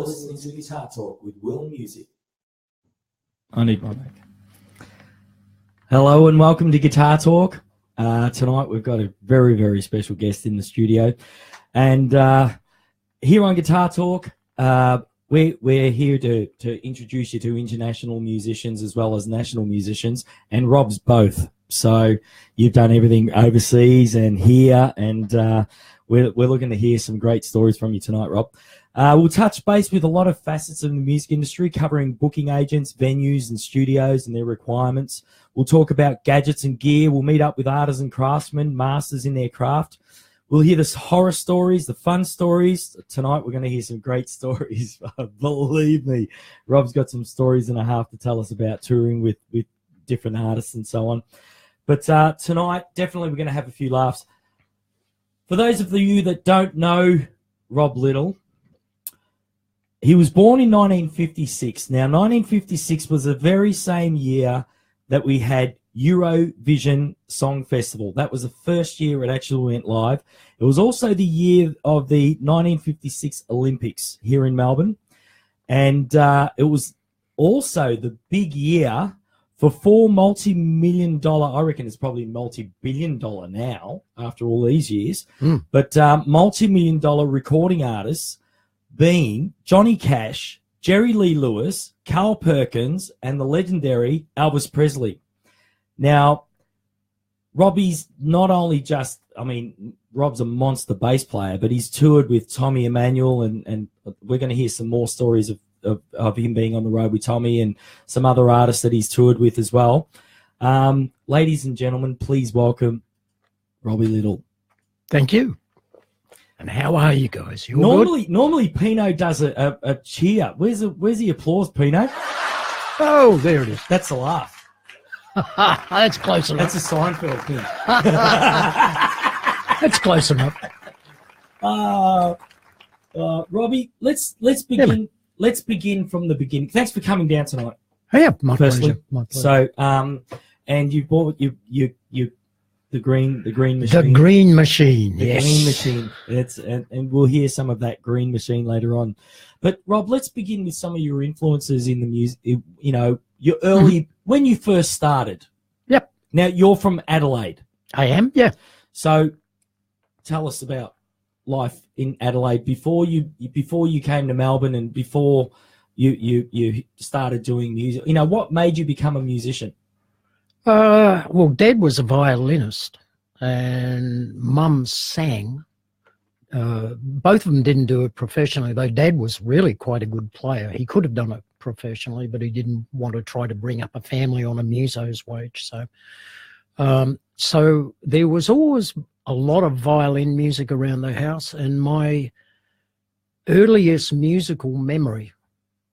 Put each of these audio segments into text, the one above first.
listening to Guitar Talk with Will Musig. I need my mic. Hello and welcome to Guitar Talk. Tonight we've got a very, very special guest in the studio. And here on Guitar Talk, we're here to introduce you to international musicians as well as national musicians, and Rob's both. So you've done everything overseas and here, and we're looking to hear some great stories from you tonight, Rob. We'll touch base with a lot of facets of the music industry, covering booking agents, venues and studios and their requirements. We'll talk about gadgets and gear. We'll meet up with artists and craftsmen, masters in their craft. We'll hear the horror stories, the fun stories. Tonight we're going to hear some great stories. Believe me, Rob's got some stories and a half to tell us about touring with different artists and so on. But tonight, definitely we're going to have a few laughs. For those of you that don't know Rob Little, he was born in 1956. Now, 1956 was the very same year that we had Eurovision Song Festival. That was the first year it actually went live. It was also the year of the 1956 Olympics here in Melbourne. And it was also the big year for 4 multi-million-dollar, I reckon it's probably multi-billion-dollar now after all these years, but multi-million-dollar recording artists being Johnny Cash, Jerry Lee Lewis, Carl Perkins, and the legendary Elvis Presley. Now, Robbie's not only just, Rob's a monster bass player, but he's toured with Tommy Emmanuelle, and we're going to hear some more stories of him being on the road with Tommy and some other artists that he's toured with as well. Ladies and gentlemen, please welcome Robbie Little. Thank you. And how are you guys? Normally Pino does a cheer. Where's the applause, Pino? Oh, there it is. That's a laugh. That's close enough. That's a Seinfeld thing. That's close enough. Robbie, let's begin. Yeah, let's begin from the beginning. Thanks for coming down tonight. Yeah, my firstly. pleasure. My pleasure. So, and you bought the green machine. The green machine. The yes. green machine. And we'll hear some of that green machine later on. But Rob, let's begin with some of your influences in the music. You know, your early when you first started. Yep. Now you're from Adelaide. I am. Yeah. So, tell us about life in Adelaide before you came to Melbourne and before you started doing music. You know, what made you become a musician? Well, Dad was a violinist and Mum sang. Both of them didn't do it professionally, though Dad was really quite a good player. He could have done it professionally, but he didn't want to try to bring up a family on a muso's wage. So there was always a lot of violin music around the house, and my earliest musical memory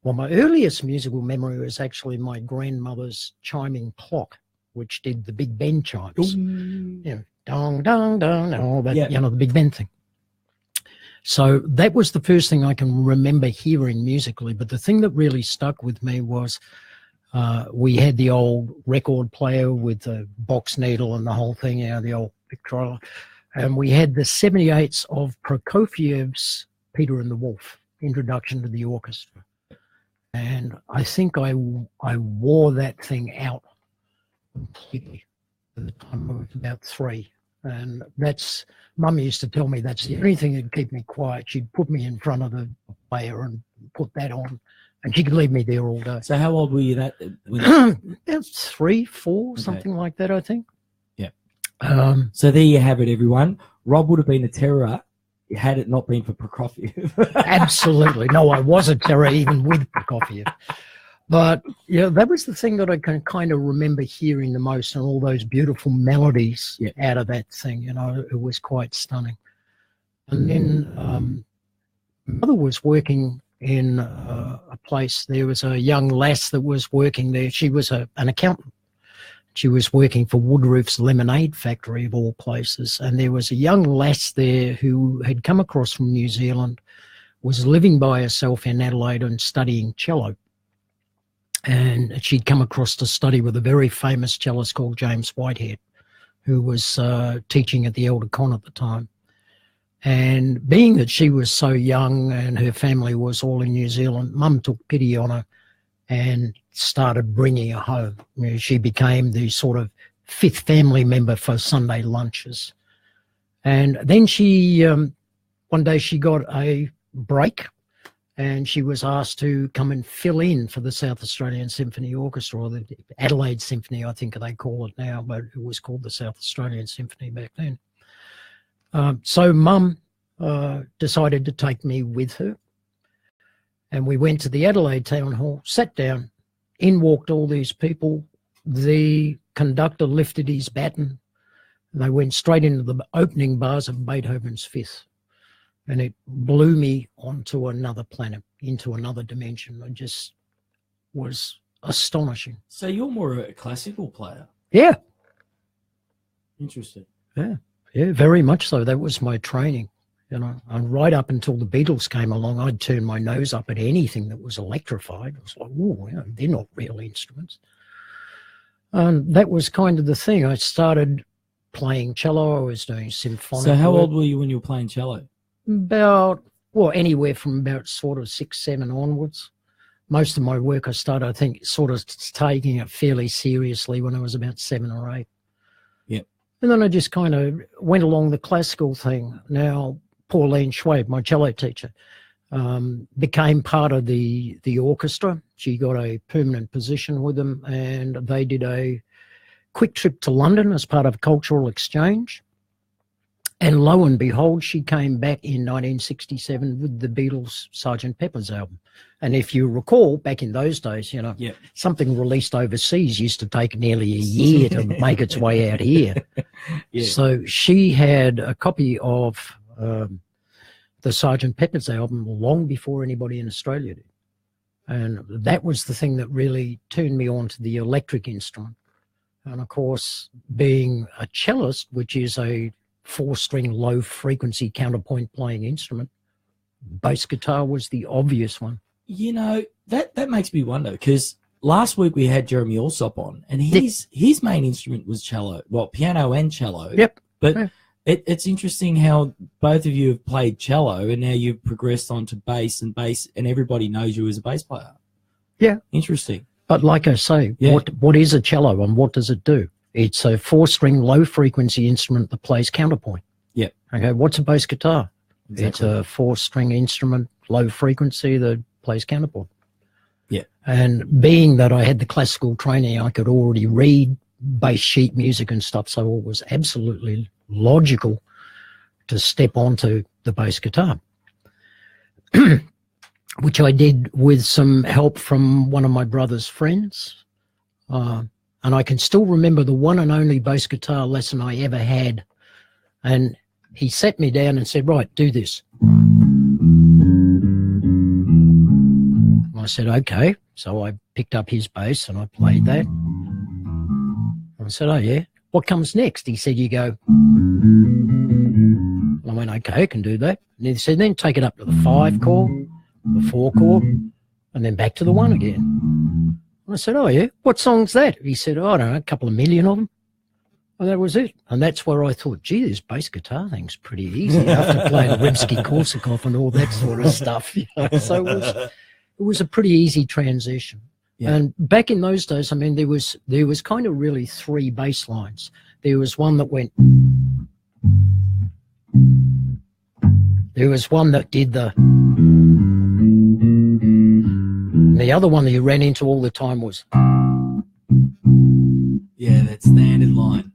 was actually my grandmother's chiming clock, which did the Big Ben chimes. You know, dong, dong, dong, and all that, you know, the Big Ben thing. So that was the first thing I can remember hearing musically. But the thing that really stuck with me was we had the old record player with the box needle and the whole thing, you know, the old Victrola. And we had the 78s of Prokofiev's Peter and the Wolf, Introduction to the Orchestra. And I think I wore that thing out completely at the time I was about 3. And Mum used to tell me that's the only thing that'd keep me quiet. She'd put me in front of the player and put that on, and she could leave me there all day. So how old were you that? About 3, 4, something like that, I think. Yeah. So there you have it, everyone. Rob would have been a terror had it not been for Prokofiev. Absolutely. No, I was a terror even with Prokofiev. But, you know, that was the thing that I can kind of remember hearing the most, and all those beautiful melodies out of that thing, you know, it was quite stunning. And then mother was working in a place. There was a young lass that was working there. She was an accountant. She was working for Woodroof's Lemonade Factory, of all places. And there was a young lass there who had come across from New Zealand, was living by herself in Adelaide and studying cello. And she'd come across to study with a very famous cellist called James Whitehead, who was teaching at the Elder Con at the time. And being that she was so young and her family was all in New Zealand, Mum took pity on her and started bringing her home. You know, she became the sort of fifth family member for Sunday lunches. And then she, one day she got a break and she was asked to come and fill in for the South Australian Symphony Orchestra, or the Adelaide Symphony, I think they call it now, but it was called the South Australian Symphony back then. So Mum decided to take me with her, and we went to the Adelaide Town Hall, sat down, in walked all these people. The conductor lifted his baton, and they went straight into the opening bars of Beethoven's Fifth, and it blew me onto another planet, into another dimension. It just was astonishing. So you're more a classical player? Yeah. Interesting. Yeah. Yeah, very much so. That was my training, you know. And right up until the Beatles came along, I'd turn my nose up at anything that was electrified. It was like, oh, you know, they're not real instruments. And that was kind of the thing. I started playing cello. I was doing symphonic. So how work. old were you when you were playing cello? About, well, anywhere from about sort of 6, 7 onwards. Most of my work I started, I think, sort of taking it fairly seriously when I was about 7 or 8. And then I just kind of went along the classical thing. Now, Pauline Schwabe, my cello teacher, became part of the orchestra. She got a permanent position with them, and they did a quick trip to London as part of a cultural exchange. And lo and behold, she came back in 1967 with the Beatles' Sgt. Pepper's album. And if you recall, back in those days, you know, something released overseas used to take nearly a year to make its way out here. So she had a copy of the Sgt. Pepper's album long before anybody in Australia did. And that was the thing that really turned me on to the electric instrument. And of course, being a cellist, which is a 4-string low frequency counterpoint playing instrument, bass guitar was the obvious one. You know, that makes me wonder, because last week we had Jeremy Alsop on, and his main instrument was cello. Well, piano and cello. Yep. But it's interesting how both of you have played cello, and now you've progressed on to bass, and everybody knows you as a bass player. Yeah. Interesting. But like I say, what is a cello and what does it do? It's a 4-string low-frequency instrument that plays counterpoint. Yeah. Okay, what's a bass guitar? Exactly. It's a 4-string instrument, low-frequency, that plays counterpoint. Yeah. And being that I had the classical training, I could already read bass sheet music and stuff, so it was absolutely logical to step onto the bass guitar, which I did with some help from one of my brother's friends. And I can still remember the one and only bass guitar lesson I ever had. And he sat me down and said, right, do this. And I said, okay. So I picked up his bass and I played that. And I said, oh, yeah. What comes next? He said, you go. And I went, okay, I can do that. And he said, then take it up to the 5 chord, the 4 chord, and then back to the 1 again. I said, oh, yeah, what song's that? He said, oh, I don't know, a couple of million of them. And that was it. And that's where I thought, gee, this bass guitar thing's pretty easy after playing Rimsky-Korsakov and all that sort of stuff. You know? So it was a pretty easy transition. Yeah. And back in those days, I mean, there was kind of really 3 bass lines. There was one that went. There was one that did the. The other one that you ran into all the time was. Yeah, that standard line.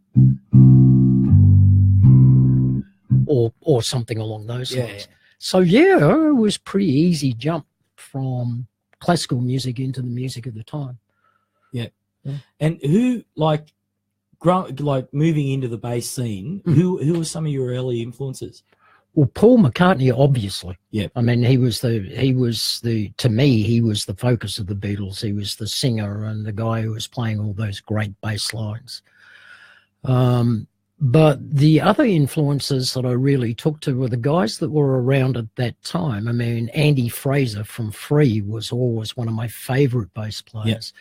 Or something along those lines. So, yeah, it was pretty easy jump from classical music into the music of the time. Yeah. And who, like moving into the bass scene, who were some of your early influences? Well, Paul McCartney, obviously. Yeah. I mean, to me, he was the focus of the Beatles. He was the singer and the guy who was playing all those great bass lines. But the other influences that I really took to were the guys that were around at that time. I mean, Andy Fraser from Free was always one of my favorite bass players.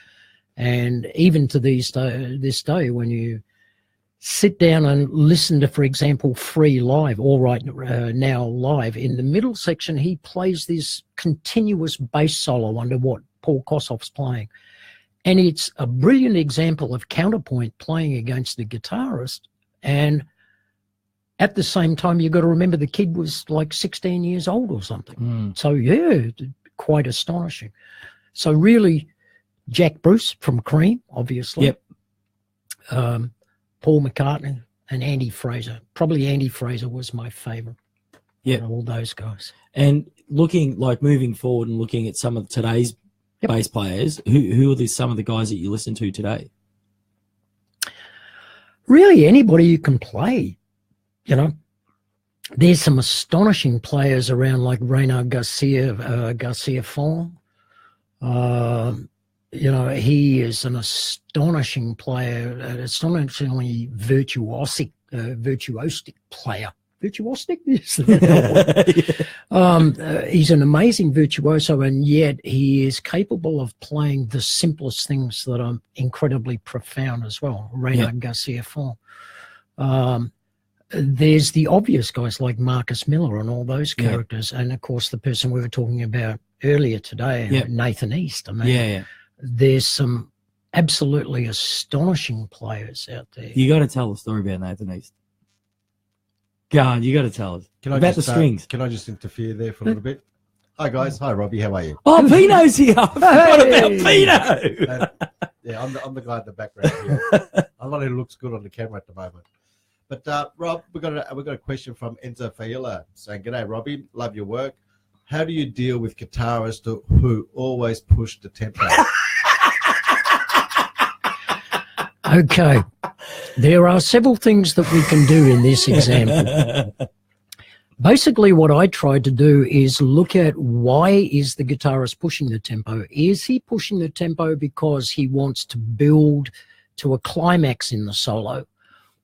Yeah. And even to this day, when you sit down and listen to, for example, Free Live, All Right Now Live. In the middle section, he plays this continuous bass solo under what Paul Kossoff's playing. And it's a brilliant example of counterpoint playing against the guitarist. And at the same time, you've got to remember the kid was like 16 years old or something. So, yeah, quite astonishing. So really, Jack Bruce from Cream, obviously. Yep. Paul McCartney and Andy Fraser. Probably Andy Fraser was my favourite. Yeah. All those guys. And moving forward and looking at some of today's bass players, who are some of the guys that you listen to today? Really, anybody you can play, There's some astonishing players around like Reynard Garcia Fong. He is an astonishing player, an astonishingly virtuosic player. Virtuosic? Yes. He's an amazing virtuoso, and yet he is capable of playing the simplest things that are incredibly profound as well. Reynard Garcia Fong. There's the obvious guys like Marcus Miller and all those characters, and of course the person we were talking about earlier today, Nathan East. I mean, there's some absolutely astonishing players out there. You got to tell the story about Nathan East. God, you got to tell us about the strings. Can I just interfere there for a little bit? Hi guys, hi Robbie, how are you? Oh, Pino's here. I forgot about Pino. I'm the guy in the background here. I'm the one who looks good on the camera at the moment. But Rob, we've got a question from Enzo Failla saying, "G'day Robbie, love your work. How do you deal with guitarists who always push the tempo?" Okay, there are several things that we can do in this example. Basically, what I tried to do is look at why is the guitarist pushing the tempo. Is he pushing the tempo because he wants to build to a climax in the solo?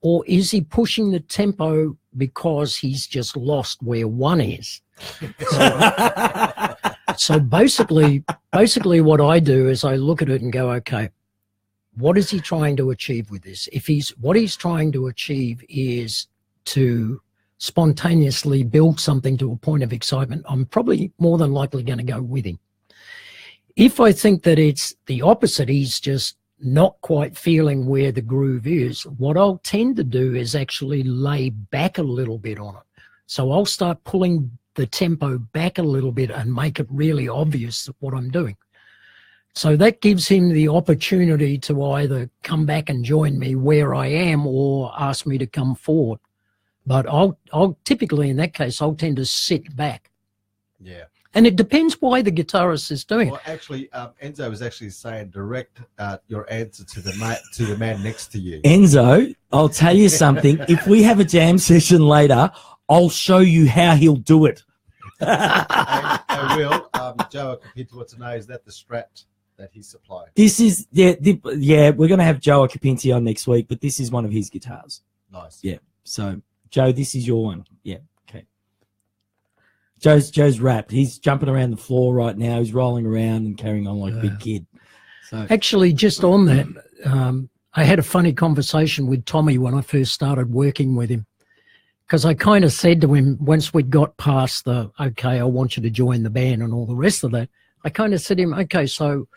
Or is he pushing the tempo because he's just lost where one is? So basically what I do is I look at it and go, okay, what is he trying to achieve with this? What he's trying to achieve is to spontaneously build something to a point of excitement, I'm probably more than likely going to go with him. If I think that it's the opposite, he's just not quite feeling where the groove is, what I'll tend to do is actually lay back a little bit on it. So I'll start pulling the tempo back a little bit and make it really obvious what I'm doing. So that gives him the opportunity to either come back and join me where I am or ask me to come forward. But I'll typically, in that case, I'll tend to sit back. Yeah. And it depends why the guitarist is doing it. Well, actually, Enzo was actually saying direct your answer to the man next to you. Enzo, I'll tell you something. If we have a jam session later, I'll show you how he'll do it. I will. Joe Capito wants to know, is that the Strat that he supplied? This is, we're going to have Joe Capinti on next week, but this is one of his guitars. Nice. Yeah. So, Joe, this is your one. Yeah. Okay. Joe's wrapped. He's jumping around the floor right now. He's rolling around and carrying on like a big kid. So actually, just on that, I had a funny conversation with Tommy when I first started working with him, because I kind of said to him, once we'd got past the, okay, I want you to join the band and all the rest of that, I kind of said to him, okay, so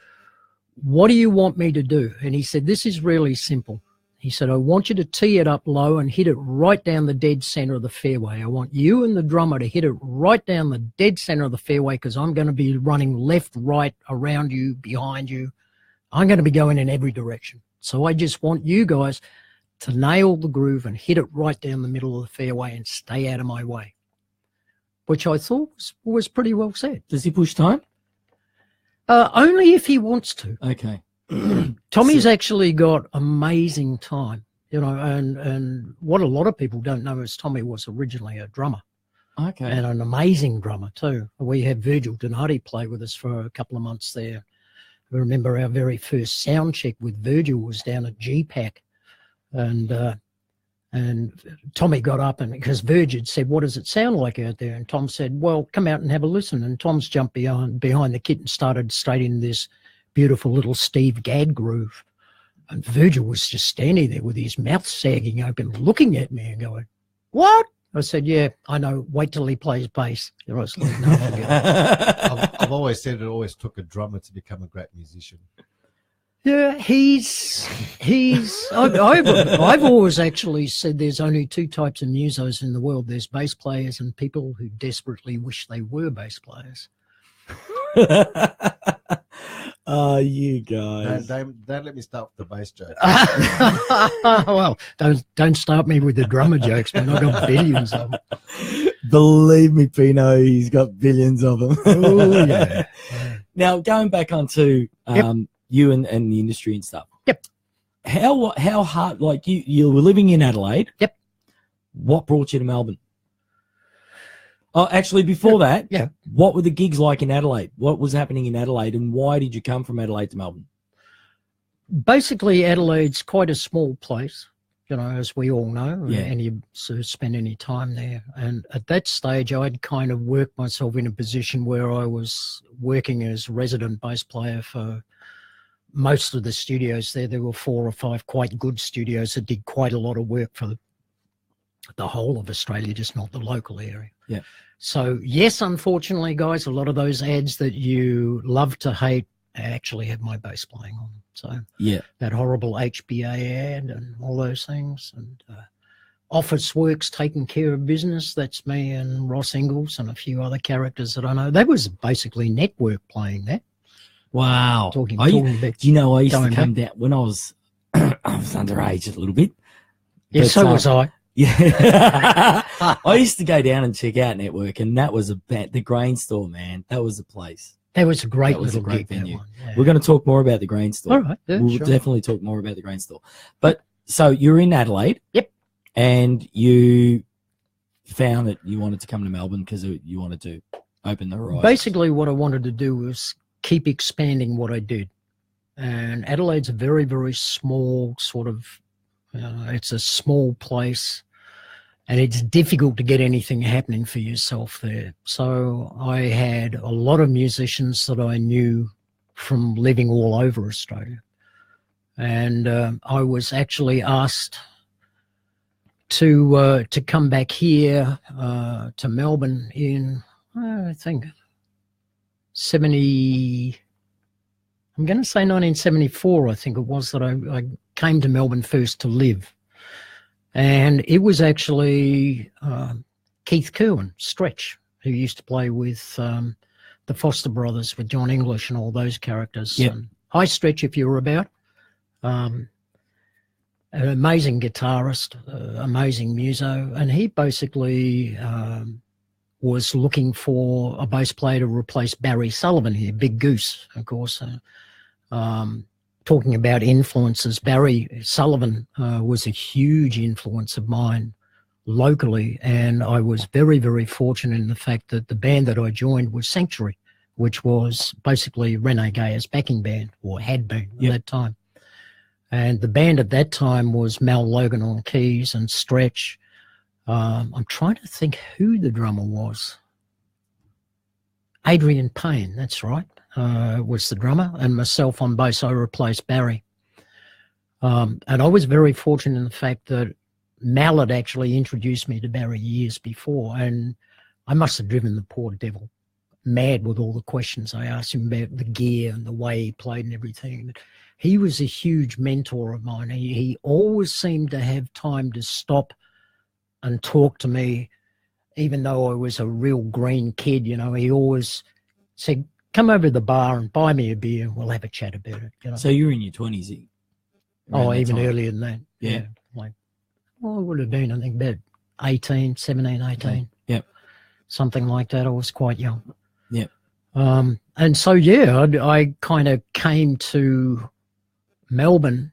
what do you want me to do? And he said, this is really simple. He said, I want you to tee it up low and hit it right down the dead center of the fairway. I want you and the drummer to hit it right down the dead center of the fairway, because I'm going to be running left, right, around you, behind you. I'm going to be going in every direction. So I just want you guys to nail the groove and hit it right down the middle of the fairway and stay out of my way, which I thought was pretty well said. Does he push time? Only if he wants to. Okay. Tommy's actually got amazing time, and what a lot of people don't know is Tommy was originally a drummer. Okay. And an amazing drummer too. We had Virgil Donati play with us for a couple of months there. I remember our very first sound check with Virgil was down at GPAC, and Tommy got up, and because Virgil said, what does it sound like out there? And Tom said, well, come out and have a listen. And Tom's jumped behind the kit and started straight in this beautiful little Steve Gadd groove. And Virgil was just standing there with his mouth sagging open, looking at me and going, "What?" I said, "Yeah, I know. Wait till he plays bass." I was like, "No, forget it." I've always said it always took a drummer to become a great musician. Yeah, I've always actually said there's only two types of musos in the world. There's bass players and people who desperately wish they were bass players. Oh, you guys. Don't let me start with the bass joke. Well, don't start me with the drummer jokes, man. I've got billions of them. Believe me, Pino, he's got billions of them. Oh, yeah. Now, going back onto you and the industry and stuff. Yep. How hard, like you were living in Adelaide. Yep. What brought you to Melbourne? Oh, actually, before that, what were the gigs like in Adelaide? What was happening in Adelaide, and why did you come from Adelaide to Melbourne? Basically, Adelaide's quite a small place, you know, as we all know, Yeah. and you sort of spend any time there. And at that stage, I'd kind of worked myself in a position where I was working as resident bass player for most of the studios there. There were 4 or 5 quite good studios that did quite a lot of work for the whole of Australia, just not the local area. Yeah. So, yes, unfortunately, guys, a lot of those ads that you love to hate actually have my bass playing on them. So, Yeah. that horrible HBA ad and all those things. And Office Works taking care of business, that's me and Ross Ingalls and a few other characters that I know. That was basically Network playing that. Wow. Talking Do you know, I used to going come down when I was underage a little bit. Yeah, But, so was I. Yeah. I used to go down and check out Network, and that was the grain store, man. That was a place. That was a great That was little a great gig, that venue. one. Yeah. We're going to talk more about the grain store. All right. Yeah, We'll sure. definitely talk more about the grain store. But so you're in Adelaide. Yep. And you found that you wanted to come to Melbourne because you wanted to open the horizon. Basically, what I wanted to do was keep expanding what I did. And Adelaide's a very, very small sort of, it's a small place. And it's difficult to get anything happening for yourself there. So I had a lot of musicians that I knew from living all over Australia. And I was actually asked to come back here to Melbourne in, I think, 1974, I think it was, that I came to Melbourne first to live. And it was actually Keith Kerwin, Stretch, who used to play with the Foster Brothers, with John English and all those characters. Yep. Hi, Stretch, if you're about. An amazing guitarist, amazing muso. And he basically was looking for a bass player to replace Barry Sullivan here, Big Goose, of course. Talking about influences, Barry Sullivan was a huge influence of mine locally, and I was very, very fortunate in the fact that the band that I joined was Sanctuary, which was basically Rene Gayer's backing band, or had been at that time. And the band at that time was Mal Logan on keys and Stretch. I'm trying to think who the drummer was. Adrian Payne, that's right. Was the drummer, and myself on bass. I replaced Barry. And I was very fortunate in the fact that Mal had actually introduced me to Barry years before, and I must have driven the poor devil mad with all the questions I asked him about the gear and the way he played and everything. But he was a huge mentor of mine. He always seemed to have time to stop and talk to me, even though I was a real green kid. You know, he always said, "Come over to the bar and buy me a beer and we'll have a chat about it." You know? So you're in your 20s. Oh, even earlier than that. Yeah. Like, well, I would have been, I think, about 17, 18. Yep. Something like that. I was quite young. Yep. And so, yeah, I kind of came to Melbourne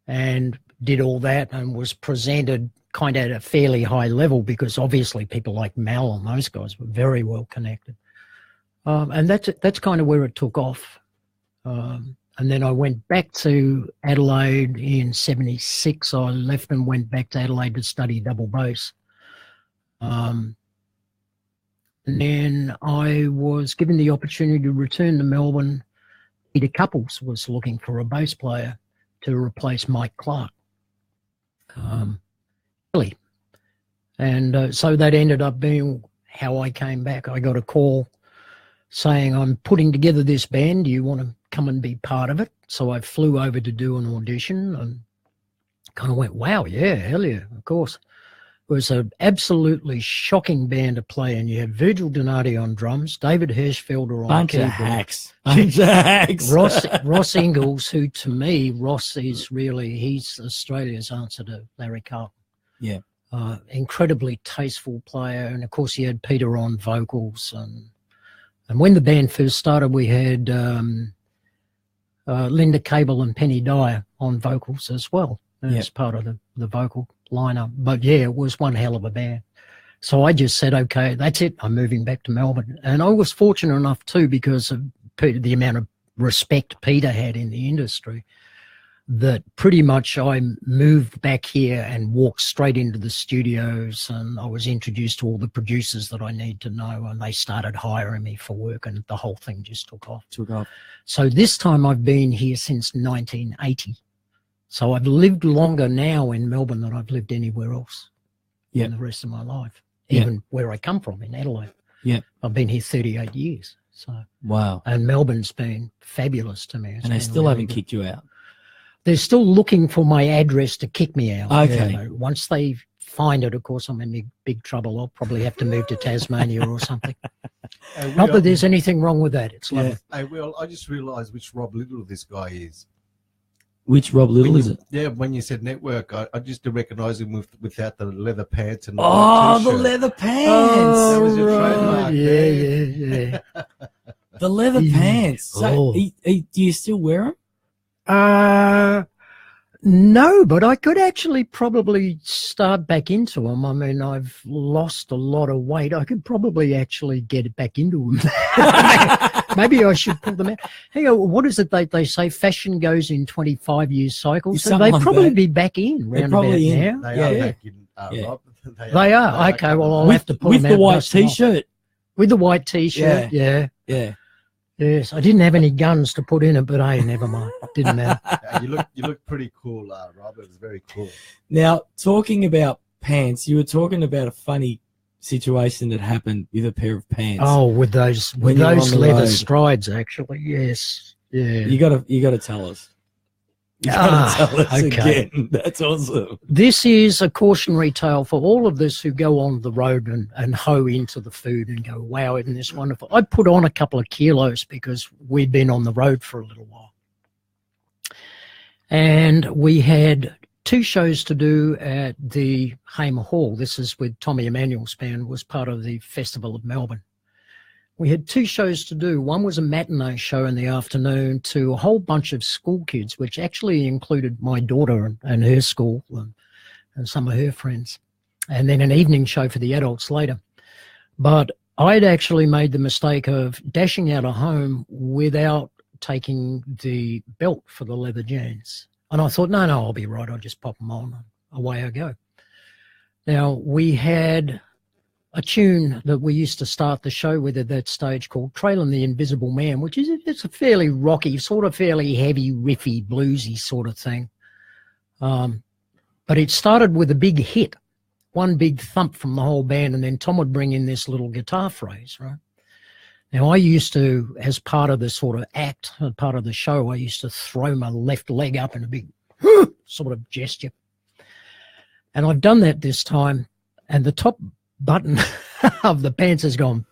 and did all that and was presented kind of at a fairly high level, because obviously people like Mal and those guys were very well connected. And that's kind of where it took off. And then I went back to Adelaide in 76. I left and went back to Adelaide to study double bass. And then I was given the opportunity to return to Melbourne. Peter Couples was looking for a bass player to replace Mike Clark. Really. And so that ended up being how I came back. I got a call saying, I'm putting together this band. Do you want to come and be part of it? So I flew over to do an audition and kind of went, wow, yeah, hell yeah, of course. It was an absolutely shocking band to play, and you had Virgil Donati on drums, David Hirschfelder on keyboard. Bunch of hacks. Ross Ingalls, who to me, Ross is really, he's Australia's answer to Larry Carlton. Yeah. Incredibly tasteful player. And of course he had Peter on vocals. And when the band first started, we had Linda Cable and Penny Dyer on vocals as well as part of the vocal lineup. But yeah, it was one hell of a band. So I just said, okay, that's it. I'm moving back to Melbourne. And I was fortunate enough too, because of the amount of respect Peter had in the industry, that pretty much I moved back here and walked straight into the studios, and I was introduced to all the producers that I need to know, and they started hiring me for work, and the whole thing just took off. So this time I've been here since 1980. So I've lived longer now in Melbourne than I've lived anywhere else in the rest of my life, even where I come from in Adelaide. Yeah, I've been here 38 years. So wow. And Melbourne's been fabulous to me. And they still haven't kicked you out. They're still looking for my address to kick me out. Okay. You know, once they find it, of course, I'm in big trouble. I'll probably have to move to Tasmania or something. Not that there's anything wrong with that. It's lovely. Hey, Will, I just realised which Rob Little this guy is. Which Rob Little is it? Yeah, when you said network, I just recognise him without the leather pants and the leather pants. Oh, that was your trademark. Yeah. The leather pants. So, do you still wear them? No, but I could actually probably start back into them. I mean, I've lost a lot of weight. I could probably actually get it back into them. Maybe I should pull them out. Hey, what is it they say? Fashion goes in 25-year cycles. So they'd probably be back in round about now. They are back in, Rob. They are. Okay, well, I'll have to pull them out. With the white T-shirt. With the white T-shirt, yeah. Yes, I didn't have any guns to put in it, but hey, never mind. Didn't matter. You look pretty cool, Rob. It was very cool. Now, talking about pants, you were talking about a funny situation that happened with a pair of pants. Oh, with those leather strides, actually. Yes. Yeah. You gotta tell us. You gotta tell us again. That's awesome. This is a cautionary tale for all of us who go on the road and hoe into the food and go, wow, isn't this wonderful? I put on a couple of kilos because we'd been on the road for a little while. And we had 2 shows to do at the Hamer Hall. This is with Tommy Emmanuelle's band, was part of the Festival of Melbourne. We had 2 shows to do. One was a matinee show in the afternoon to a whole bunch of school kids, which actually included my daughter and her school and some of her friends. And then an evening show for the adults later. But I'd actually made the mistake of dashing out of home without taking the belt for the leather jeans. And I thought, no, I'll be right. I'll just pop them on. Away I go. Now, we had a tune that we used to start the show with at that stage called Trailing the Invisible Man, which is it's a fairly rocky, sort of fairly heavy, riffy, bluesy sort of thing. But it started with a big hit, one big thump from the whole band, and then Tom would bring in this little guitar phrase, right? Now, I used to, as part of the sort of act, part of the show, I used to throw my left leg up in a big sort of gesture. And I've done that this time, and the top button of the pants has gone,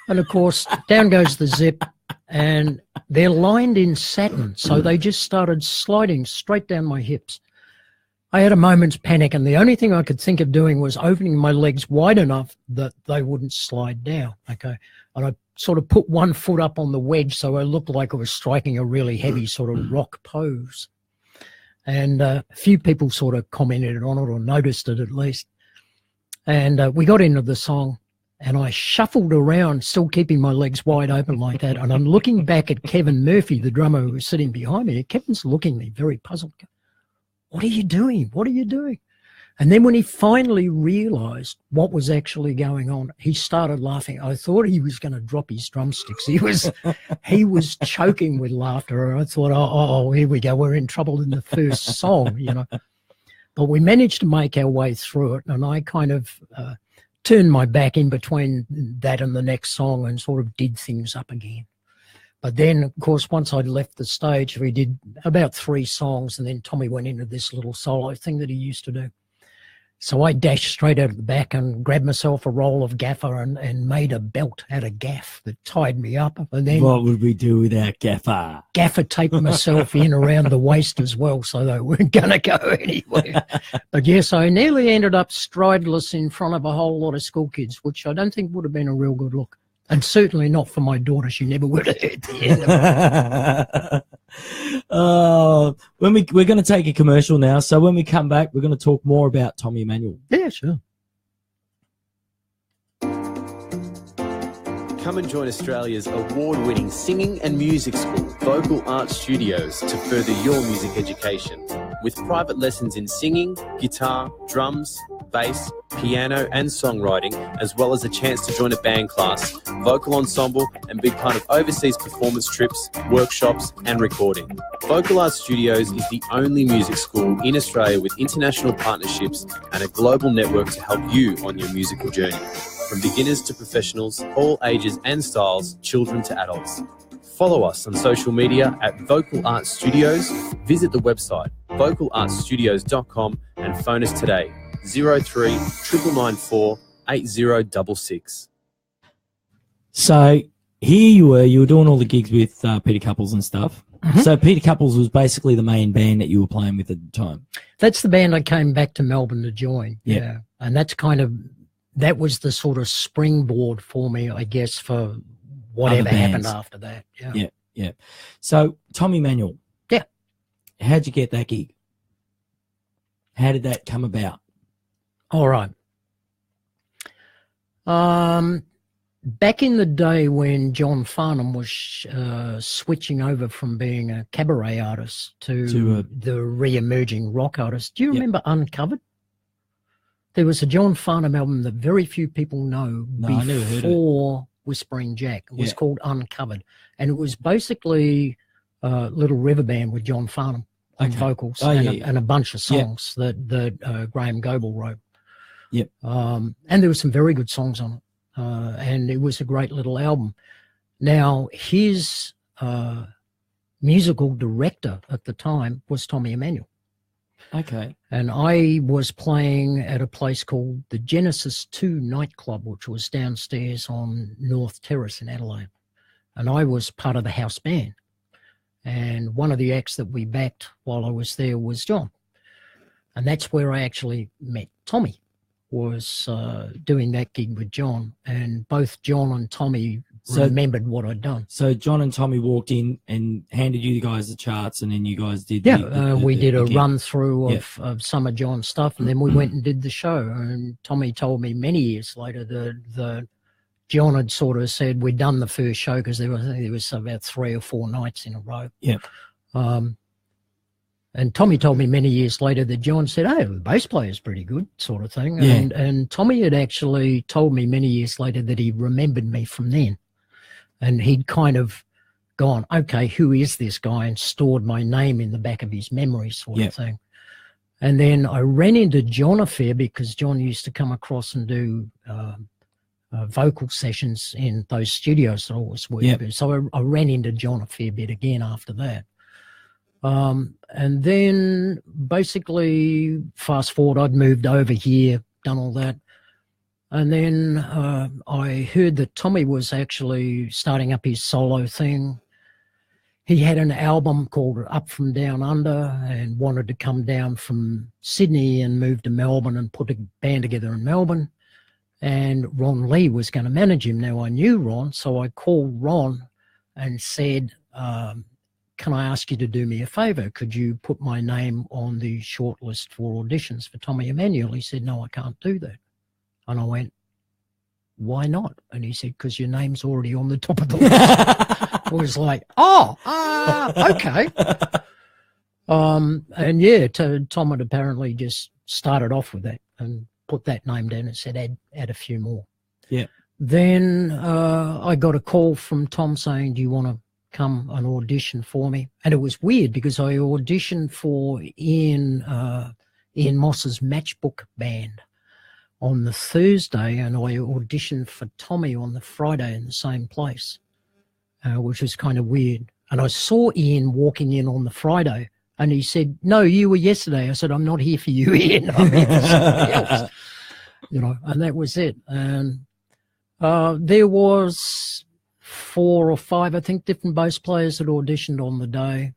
and of course down goes the zip, and they're lined in satin, so they just started sliding straight down my hips. I had a moment's panic, and the only thing I could think of doing was opening my legs wide enough that they wouldn't slide down. Okay, and I sort of put one foot up on the wedge so I looked like I was striking a really heavy sort of rock pose. And a few people sort of commented on it or noticed it at least. And we got into the song, and I shuffled around, still keeping my legs wide open like that. And I'm looking back at Kevin Murphy, the drummer who was sitting behind me. Kevin's looking at me very puzzled. What are you doing? What are you doing? And then when he finally realized what was actually going on, he started laughing. I thought he was going to drop his drumsticks. He was choking with laughter. I thought, oh, here we go. We're in trouble in the first song, you know. But we managed to make our way through it, and I kind of turned my back in between that and the next song and sort of did things up again. But then, of course, once I'd left the stage, we did about 3 songs, and then Tommy went into this little solo thing that he used to do. So I dashed straight out of the back and grabbed myself a roll of gaffer and made a belt out of gaff that tied me up. And then what would we do without gaffer? Gaffer taped myself in around the waist as well, so they weren't going to go anywhere. But yes, I nearly ended up strideless in front of a whole lot of school kids, which I don't think would have been a real good look. And certainly not for my daughter. She never would have heard the end of it. We're going to take a commercial now. So when we come back, we're going to talk more about Tommy Emmanuelle. Yeah, sure. Come and join Australia's award-winning singing and music school, Vocal Arts Studios, to further your music education. With private lessons in singing, guitar, drums, bass, piano and songwriting, as well as a chance to join a band class, vocal ensemble and be part of overseas performance trips, workshops and recording. Vocal Arts Studios is the only music school in Australia with international partnerships and a global network to help you on your musical journey. From beginners to professionals, all ages and styles, children to adults. Follow us on social media at Vocal Arts Studios. Visit the website vocalartsstudios.com and phone us today 03 994 8066. So here you were doing all the gigs with Peter Couples and stuff. Mm-hmm. So Peter Couples was basically the main band that you were playing with at the time. That's the band I came back to Melbourne to join. Yep. Yeah. And that was the sort of springboard for me, I guess, for whatever happened after that. Yeah. Yeah. Yeah. So Tommy Emmanuelle. Yeah. How'd you get that gig? How did that come about? All right. Back in the day when John Farnham was switching over from being a cabaret artist to the re-emerging rock artist, do you remember Uncovered? There was a John Farnham album that very few people know before Whispering Jack. It was called Uncovered. And it was basically Little River Band with John Farnham on vocals and a bunch of songs that Graham Goebel wrote. Yep. And there were some very good songs on it. And it was a great little album. Now, his musical director at the time was Tommy Emmanuelle. Okay. And I was playing at a place called the Genesis 2 nightclub, which was downstairs on North Terrace in Adelaide. And I was part of the house band. And one of the acts that we backed while I was there was John. And that's where I actually met Tommy, was doing that gig with John. And both John and Tommy remembered what I'd done. So John and Tommy walked in and handed you guys the charts, and then you guys did we did a run through of some of John's stuff, and then we went and did the show. And Tommy told me many years later that John had sort of said we'd done the first show because there was about 3 or 4 nights in a row. Yeah. And Tommy told me many years later that John said, "Oh, the bass player's pretty good," sort of thing. Yeah. And Tommy had actually told me many years later that he remembered me from then. And he'd kind of gone, okay, who is this guy? And stored my name in the back of his memory sort of thing. And then I ran into John a fair because John used to come across and do vocal sessions in those studios that I always worked in. So I ran into John a fair bit again after that. And then basically fast forward, I'd moved over here, done all that. And then I heard that Tommy was actually starting up his solo thing. He had an album called Up From Down Under and wanted to come down from Sydney and move to Melbourne and put a band together in Melbourne. And Ron Lee was going to manage him. Now, I knew Ron, so I called Ron and said, can I ask you to do me a favour? Could you put my name on the shortlist for auditions for Tommy Emmanuelle? He said, no, I can't do that. And I went, why not? And he said, because your name's already on the top of the list. I was like, okay. And yeah, Tom had apparently just started off with that and put that name down and said add a few more. Yeah. Then I got a call from Tom saying, do you want to come and audition for me? And it was weird because I auditioned for Ian Moss's Matchbook Band on the Thursday, and I auditioned for Tommy on the Friday in the same place, which was kind of weird. And I saw Ian walking in on the Friday, and he said, no, you were yesterday. I said, I'm not here for you, Ian. I'm here for somebody else. You know, and that was it. And there was 4 or 5, I think, different bass players that auditioned on the day.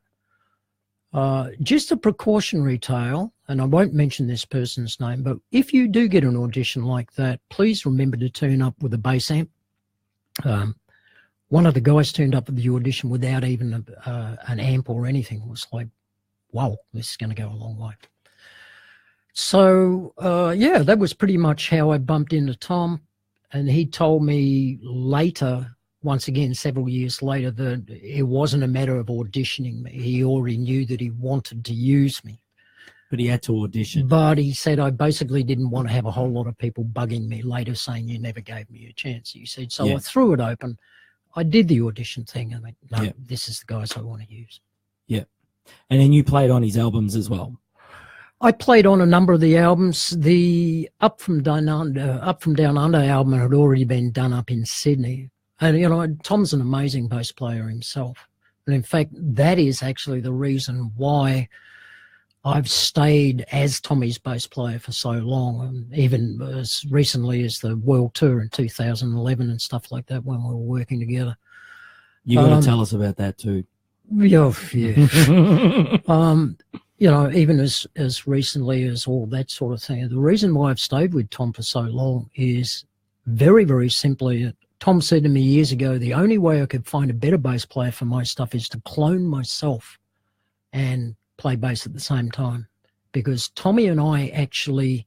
Just a precautionary tale, and I won't mention this person's name, but if you do get an audition like that, please remember to turn up with a bass amp. One of the guys turned up at the audition without even an amp or anything. It was like, wow, this is going to go a long way. So, yeah, that was pretty much how I bumped into Tom. And he told me later, once again, several years later, that it wasn't a matter of auditioning me. He already knew that he wanted to use me. But he had to audition. But he said, I basically didn't want to have a whole lot of people bugging me later saying you never gave me a chance. He said, so I threw it open. I did the audition thing. I went, no, this is the guys I want to use. Yeah. And then you played on his albums as well. I played on a number of the albums. The Up From Down Under album had already been done up in Sydney. And, you know, Tom's an amazing bass player himself. And in fact, that is actually the reason why I've stayed as Tommy's bass player for so long, and even as recently as the world tour in 2011 and stuff like that when we were working together. You got to tell us about that too. Yeah. You know, even as recently as all that sort of thing. The reason why I've stayed with Tom for so long is very, very simply, Tom said to me years ago, the only way I could find a better bass player for my stuff is to clone myself and play bass at the same time, because Tommy and I actually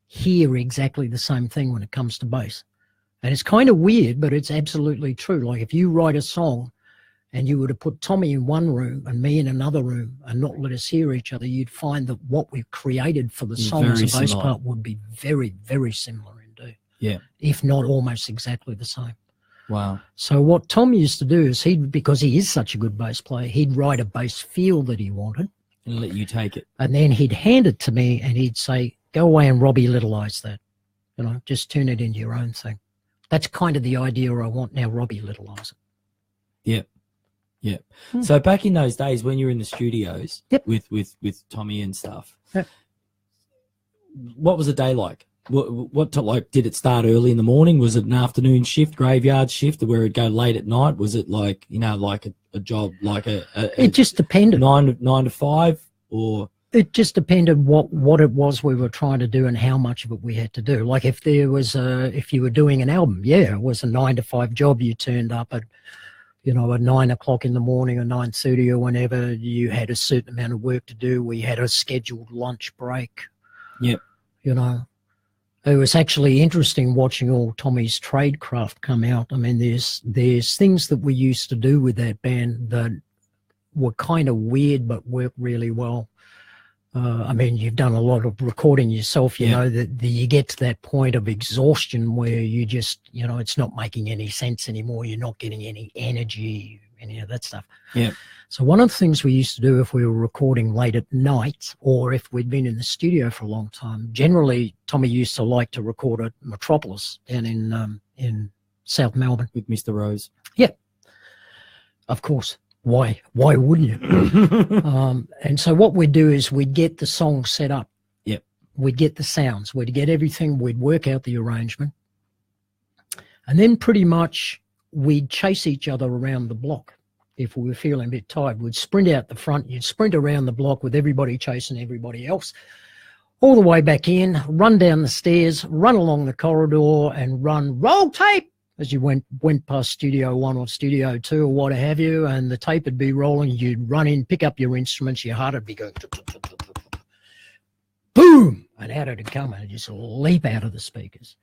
hear exactly the same thing when it comes to bass. And it's kind of weird, but it's absolutely true. Like if you write a song and you were to put Tommy in one room and me in another room and not let us hear each other, you'd find that what we've created for the song as a bass part would be very, very similar indeed. Yeah. If not almost exactly the same. Wow. So what Tom used to do is because he is such a good bass player, he'd write a bass feel that he wanted. And let you take it. And then he'd hand it to me and he'd say, go away and Robbie Littleize that. You know, just turn it into your own thing. That's kind of the idea I want now, Robbie Littleize it. Yeah. Yeah. So back in those days when you were in the studios with Tommy and stuff, what was the day like? What did it start early in the morning? Was it an afternoon shift, graveyard shift, where it'd go late at night? Was it like, you know, like a job, like it just depended. 9 to 5, or? It just depended what it was we were trying to do and how much of it we had to do. Like if there was if you were doing an album, it was a 9 to 5 job. You turned up at, you know, at 9 o'clock in the morning or 9:30 or whenever. You had a certain amount of work to do. We had a scheduled lunch break. Yep. You know, it was actually interesting watching all Tommy's tradecraft come out. I mean, there's things that we used to do with that band that were kind of weird but worked really well. I mean, you've done a lot of recording yourself, you know, that you get to that point of exhaustion where you just, you know, it's not making any sense anymore. You're not getting any energy, any of that stuff. Yeah. So one of the things we used to do if we were recording late at night or if we'd been in the studio for a long time, generally Tommy used to like to record at Metropolis down in South Melbourne. With Mr. Rose. Yeah. Of course. Why wouldn't you? And so what we'd do is we'd get the song set up. Yep. We'd get the sounds. We'd get everything. We'd work out the arrangement. And then pretty much we'd chase each other around the block. If we were feeling a bit tired, we'd sprint out the front. You'd sprint around the block with everybody chasing everybody else. All the way back in, run down the stairs, run along the corridor and run roll tape. As you went past Studio 1 or Studio 2 or what have you, and the tape would be rolling, you'd run in, pick up your instruments, your heart would be going, boom, and out it'd come, and it'd just leap out of the speakers.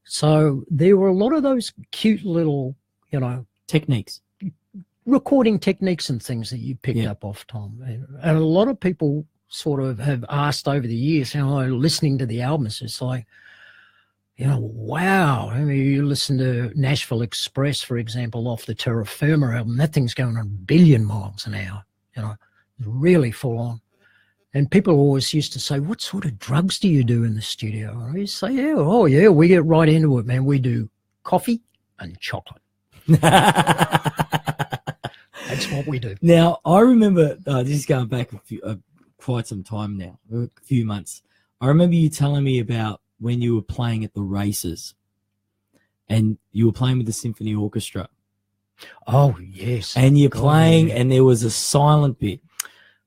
So there were a lot of those cute little, you know, techniques, recording techniques and things that you picked up off Tom. And a lot of people sort of have asked over the years, listening to the albums, it's like, wow. I mean, you listen to Nashville Express, for example, off the Terra Firma album, that thing's going a billion miles an hour, really full on. And people always used to say, what sort of drugs do you do in the studio? I used to say, we get right into it, man. We do coffee and chocolate. That's what we do. Now, I remember, this is going back quite some time now, a few months. I remember you telling me about when you were playing at the races and you were playing with the symphony orchestra. Oh, yes. And you're playing and there was a silent bit.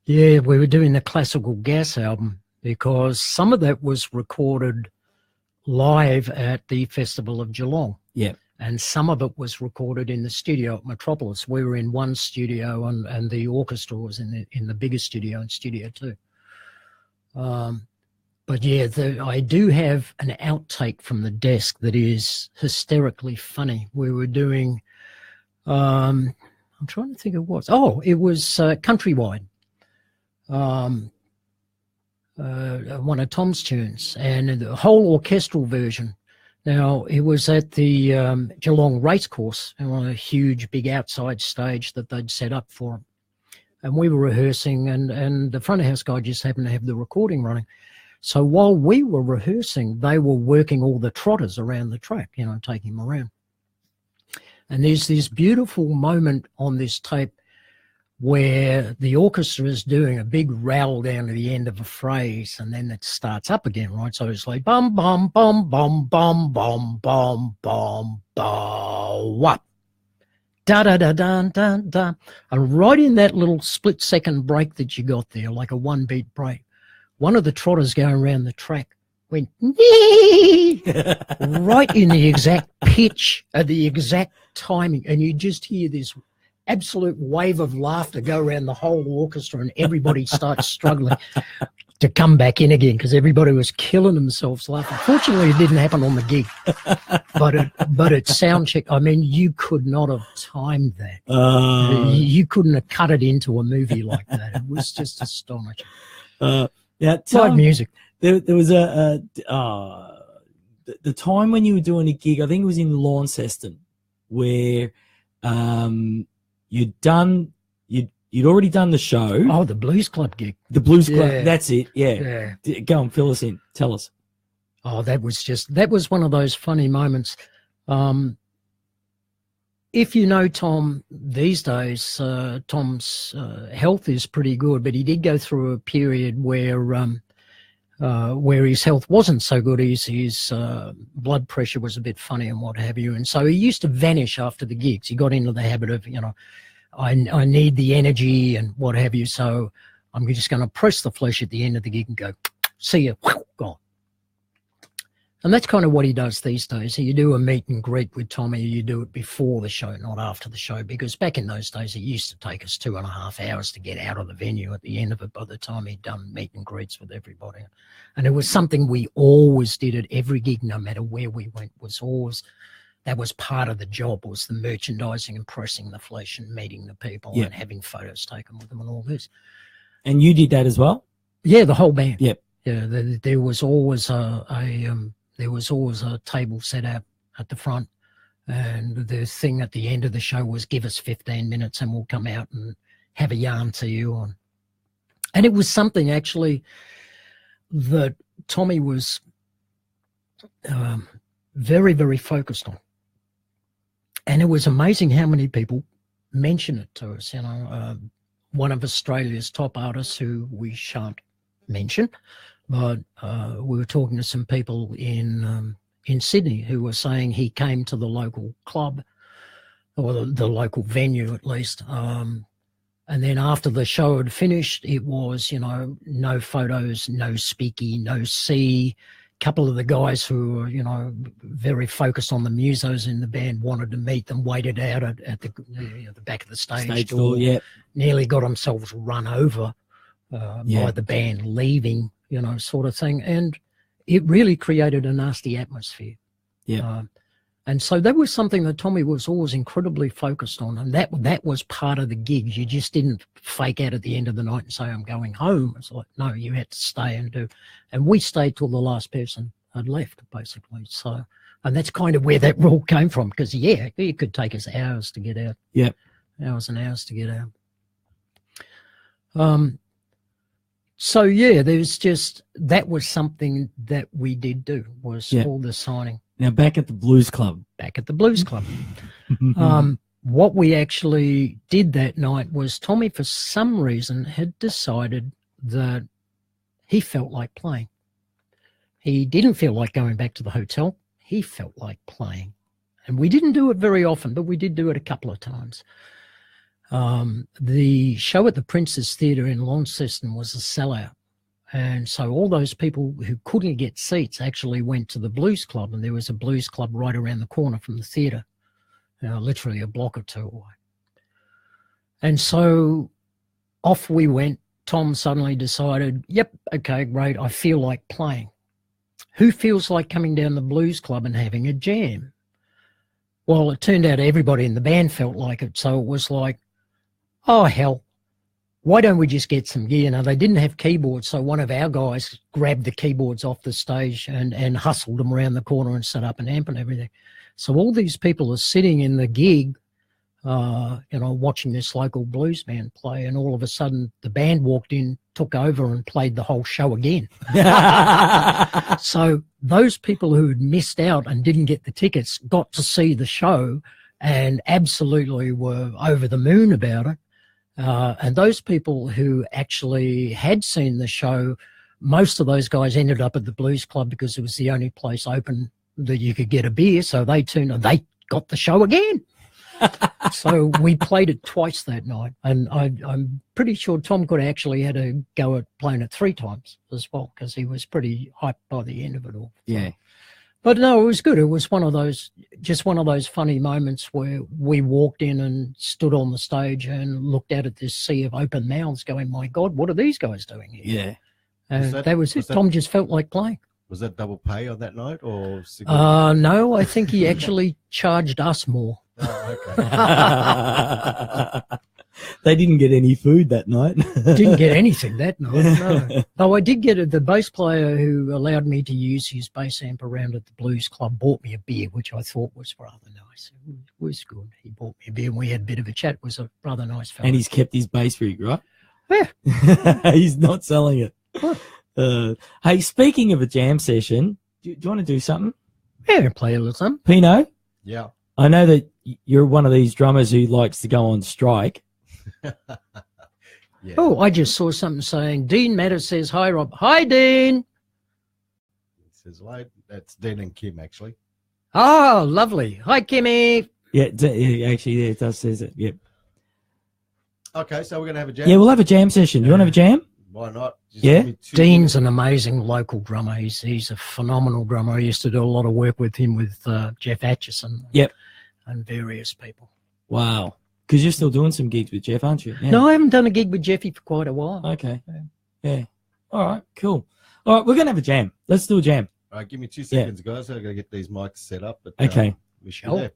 Yeah, we were doing the Classical Gas album because some of that was recorded live at the Festival of Geelong. Yeah. And some of it was recorded in the studio at Metropolis. We were in one studio and the orchestra was in the bigger studio, in Studio 2. But yeah, I do have an outtake from the desk that is hysterically funny. We were doing, I'm trying to think of what. Oh, it was Countrywide, one of Tom's tunes, and the whole orchestral version. Now, it was at the Geelong Racecourse on a huge, big outside stage that they'd set up for them. And we were rehearsing, and the front of house guy just happened to have the recording running. So while we were rehearsing, they were working all the trotters around the track, taking them around. And there's this beautiful moment on this tape where the orchestra is doing a big rattle down to the end of a phrase, and then it starts up again, right? So it's like bum bum bum bum bum bum bum bum bum wop, da da da da da da, and right in that little split-second break that you got there, like a one-beat break, one of the trotters going around the track went right in the exact pitch at the exact timing, and you just hear this absolute wave of laughter go around the whole orchestra, and everybody starts struggling to come back in again because everybody was killing themselves laughing. Fortunately, it didn't happen on the gig, but at sound check, I mean, you could not have timed that. You couldn't have cut it into a movie like that. It was just astonishing. Now, live music. There was the time when you were doing a gig, I think it was in Launceston, where you'd already done the show. Oh, the Blues Club gig. The Blues Club, that's it, yeah. Go on, fill us in, tell us. Oh, that was one of those funny moments. If you know Tom these days, Tom's health is pretty good, but he did go through a period where his health wasn't so good. His blood pressure was a bit funny and what have you. And so he used to vanish after the gigs. He got into the habit of, I need the energy and what have you. So I'm just going to press the flesh at the end of the gig and go, see you, gone. And that's kind of what he does these days. You do a meet and greet with Tommy, you do it before the show, not after the show, because back in those days, it used to take us 2.5 hours to get out of the venue at the end of it by the time he'd done meet and greets with everybody. And it was something we always did at every gig, no matter where we went, that was part of the job, was the merchandising and pressing the flesh and meeting the people and having photos taken with them and all this. And you did that as well? Yeah, the whole band. Yep. Yeah, there was always there was always a table set out at the front, and the thing at the end of the show was give us 15 minutes and we'll come out and have a yarn to you. And it was something actually that Tommy was very, very focused on. And it was amazing how many people mention it to us. One of Australia's top artists who we shan't mention, but we were talking to some people in Sydney who were saying he came to the local club, or the local venue at least, and then after the show had finished, it was, no photos, no speaky, no see. A couple of the guys who were, very focused on the musos in the band wanted to meet them, waited out at the back of the stage door, nearly got themselves run over by the band leaving, sort of thing. And it really created a nasty atmosphere. And so that was something that Tommy was always incredibly focused on. And that was part of the gigs. You just didn't fake out at the end of the night and say, I'm going home. It's like, no, you had to stay and do. And we stayed till the last person had left, basically. So, and that's kind of where that rule came from, because, yeah, it could take us hours to get out. Yeah. Hours and hours to get out. So, yeah, there's just, that was something that we did do, was all the signing. Now, back at the Blues Club. Back at the Blues Club. What we actually did that night was Tommy, for some reason, had decided that he felt like playing. He didn't feel like going back to the hotel. He felt like playing. And we didn't do it very often, but we did do it a couple of times. The show at the Princess Theatre in Launceston was a sellout. And so all those people who couldn't get seats actually went to the Blues Club, and there was a Blues Club right around the corner from the theatre, literally a block or two away. And so off we went. Tom suddenly decided, yep, okay, great, I feel like playing. Who feels like coming down the Blues Club and having a jam? Well, it turned out everybody in the band felt like it, so it was like, oh, hell, why don't we just get some gear? Now, they didn't have keyboards, so one of our guys grabbed the keyboards off the stage and hustled them around the corner and set up an amp and everything. So all these people are sitting in the gig, watching this local blues band play, and all of a sudden the band walked in, took over and played the whole show again. So those people who had missed out and didn't get the tickets got to see the show and absolutely were over the moon about it. And those people who actually had seen the show, most of those guys ended up at the Blues Club because it was the only place open that you could get a beer. So they got the show again. So we played it twice that night. And I'm pretty sure Tom could have actually had a go at playing it 3 times as well, because he was pretty hyped by the end of it all. Yeah. But no, it was good. It was one of those funny moments where we walked in and stood on the stage and looked out at this sea of open mouths going, my God, what are these guys doing here? Yeah. And that was it. Tom just felt like playing. Was that double pay on that night? Or no, I think he actually charged us more. Oh, okay. They didn't get any food that night. Didn't get anything that night, no. Though I did get the bass player who allowed me to use his bass amp around at the Blues Club bought me a beer, which I thought was rather nice. It was good. He bought me a beer and we had a bit of a chat. It was a rather nice fellow. And he's kept his bass rig, right? Yeah. He's not selling it. Hey, speaking of a jam session, do you want to do something? Yeah, play a little something. Pino? Yeah. I know that you're one of these drummers who likes to go on strike. Yeah. Oh, I just saw something saying, Dean Matters says, hi, Rob. Hi, Dean. It says, like, that's Dean and Kim, actually. Oh, lovely. Hi, Kimmy. Yeah, actually, it does says it. Yeah. Okay, so we're going to have a jam? Yeah, we'll have a jam session. You want to have a jam? Why not? Just Yeah. give me 2 Dean's an amazing local drummer. He's a phenomenal drummer. I used to do a lot of work with him with Jeff Atchison. Yep. And various people. Wow. Because you're still doing some gigs with Jeff, aren't you? Yeah. No, I haven't done a gig with Jeffy for quite a while. Okay. Yeah. All right, cool. All right, we're going to have a jam. Let's do a jam. All right, give me 2 seconds, guys. I've got to get these mics set up. But, Okay. We should be there.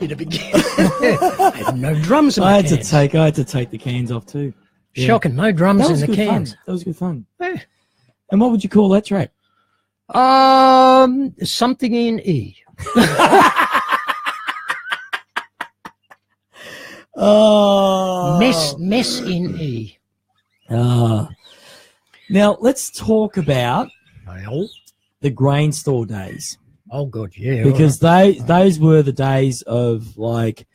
in the beginning. I had no drums in I my had cans. I had to take the cans off too. Yeah. Shocking, no drums in the cans. That was good fun. Yeah. And what would you call that track? Something in E. Oh, Mess in E. Now let's talk about Well, the grain store days, oh God, yeah. because those were the days of like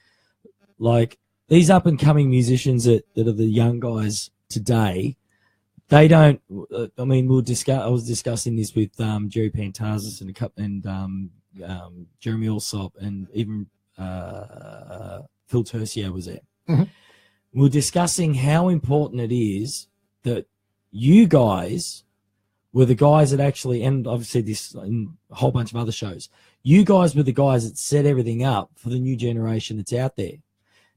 these up and coming musicians that are the young guys today. They don't. I mean, I was discussing this with Jerry Pantazis and Jeremy Allsop and even Phil Tercio was there. Mhm. We were discussing how important it is that you guys were the guys that actually, and I've said this in a whole bunch of other shows, you guys were the guys that set everything up for the new generation that's out there.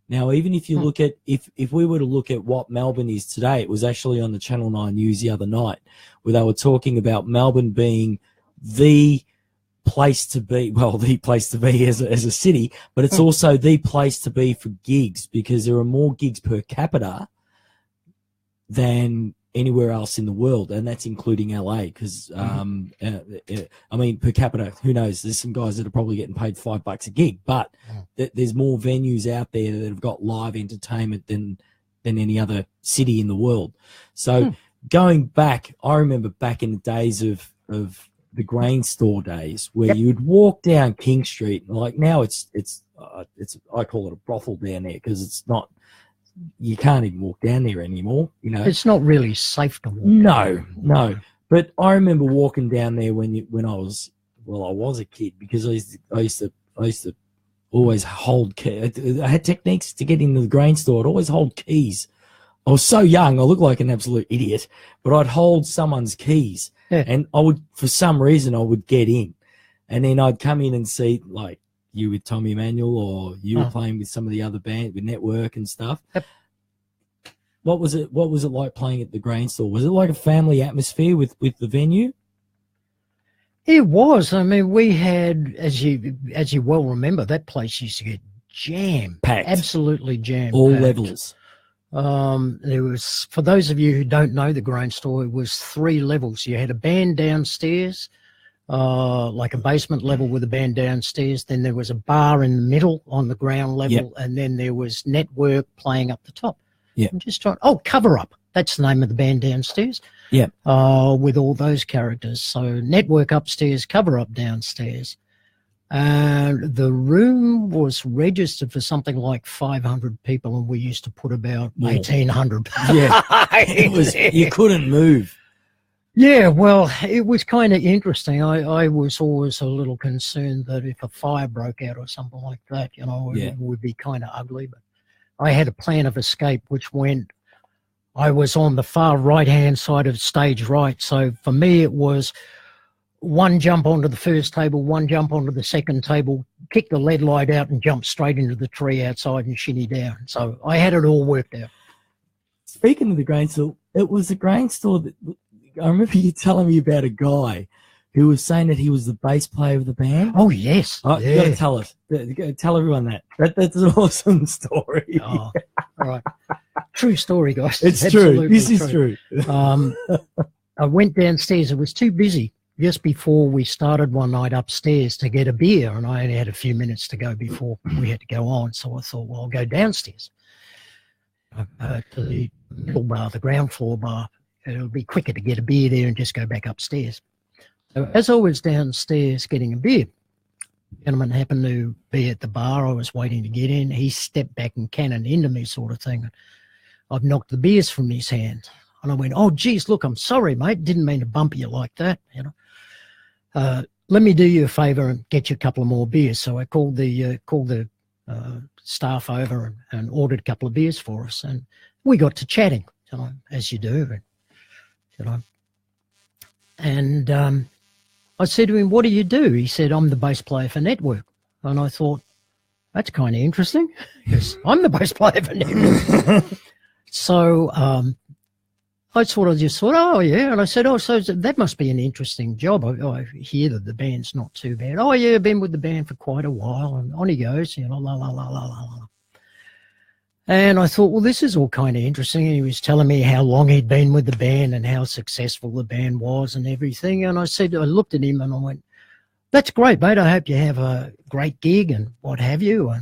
Now, even if you look at, if we were to look at what Melbourne is today, it was actually on the Channel 9 News the other night where they were talking about Melbourne being the place to be, well, the place to be as a city, but it's also the place to be for gigs because there are more gigs per capita than anywhere else in the world, and that's including LA because I mean, per capita, who knows, there's some guys that are probably getting paid $5 a gig, but there's more venues out there that have got live entertainment than any other city in the world. So going back, I remember back in the days of the grain store days where you'd walk down King Street, like now it's I call it a brothel down there because it's not, you can't even walk down there anymore, you know. It's not really safe to walk. No. But I remember walking down there when I was a kid because I used to always hold key. I had techniques to get into the grain store. I'd always hold keys. I was so young, I looked like an absolute idiot, but I'd hold someone's keys, and I would, for some reason, I would get in, and then I'd come in and see like you with Tommy Emmanuelle, or you were playing with some of the other band with Network and stuff. Yep. What was it like playing at the grain store? Was it like a family atmosphere with the venue? It was. I mean, we had, as you well remember, that place used to get jam-packed. Absolutely jam-packed. All levels. There was, for those of you who don't know the grain store, it was 3 levels. You had a band downstairs, like a basement level with a band downstairs. Then there was a bar in the middle on the ground level, and then there was Network playing up the top. Yeah. I'm just trying. Oh, Cover Up. That's the name of the band downstairs. Yeah. With all those characters. So Network upstairs, Cover Up downstairs. And the room was registered for something like 500 people, and we used to put about 1,800. Yeah. It was, you couldn't move. Yeah, well, it was kind of interesting. I was always a little concerned that if a fire broke out or something like that, you know, it would be kind of ugly. But I had a plan of escape, which went, I was on the far right-hand side of stage right. So for me, it was one jump onto the first table, one jump onto the second table, kick the lead light out and jump straight into the tree outside and shinny down. So I had it all worked out. Speaking of the grain store, it was the grain store that I remember you telling me about a guy who was saying that he was the bass player of the band. Oh, yes. Oh, you got to tell us. Tell everyone that. That's an awesome story. Oh, all right. True story, guys. It's absolutely true. This is true. I went downstairs. It was too busy just before we started one night upstairs to get a beer, and I only had a few minutes to go before we had to go on. So I thought, well, I'll go downstairs to the middle bar, the ground floor bar. It'll be quicker to get a beer there and just go back upstairs. So as I was downstairs getting a beer, the gentleman happened to be at the bar. I was waiting to get in. He stepped back and cannoned into me, sort of thing. I've knocked the beers from his hand. And I went, oh, geez, look, I'm sorry, mate. Didn't mean to bump you like that, you know. Let me do you a favour and get you a couple of more beers. So I called the staff over and ordered a couple of beers for us. And we got to chatting, you know, as you do. You know. And I said to him, what do you do? He said, I'm the bass player for Network. And I thought, that's kind of interesting because I'm the bass player for Network. So I sort of just thought, oh, yeah. And I said, oh, so that must be an interesting job. I hear that the band's not too bad. Oh, yeah, I've been with the band for quite a while. And on he goes, la, la, la, la, la, la. And I thought, well, this is all kind of interesting. And he was telling me how long he'd been with the band and how successful the band was and everything. And I looked at him and I went, that's great, mate. I hope you have a great gig and what have you.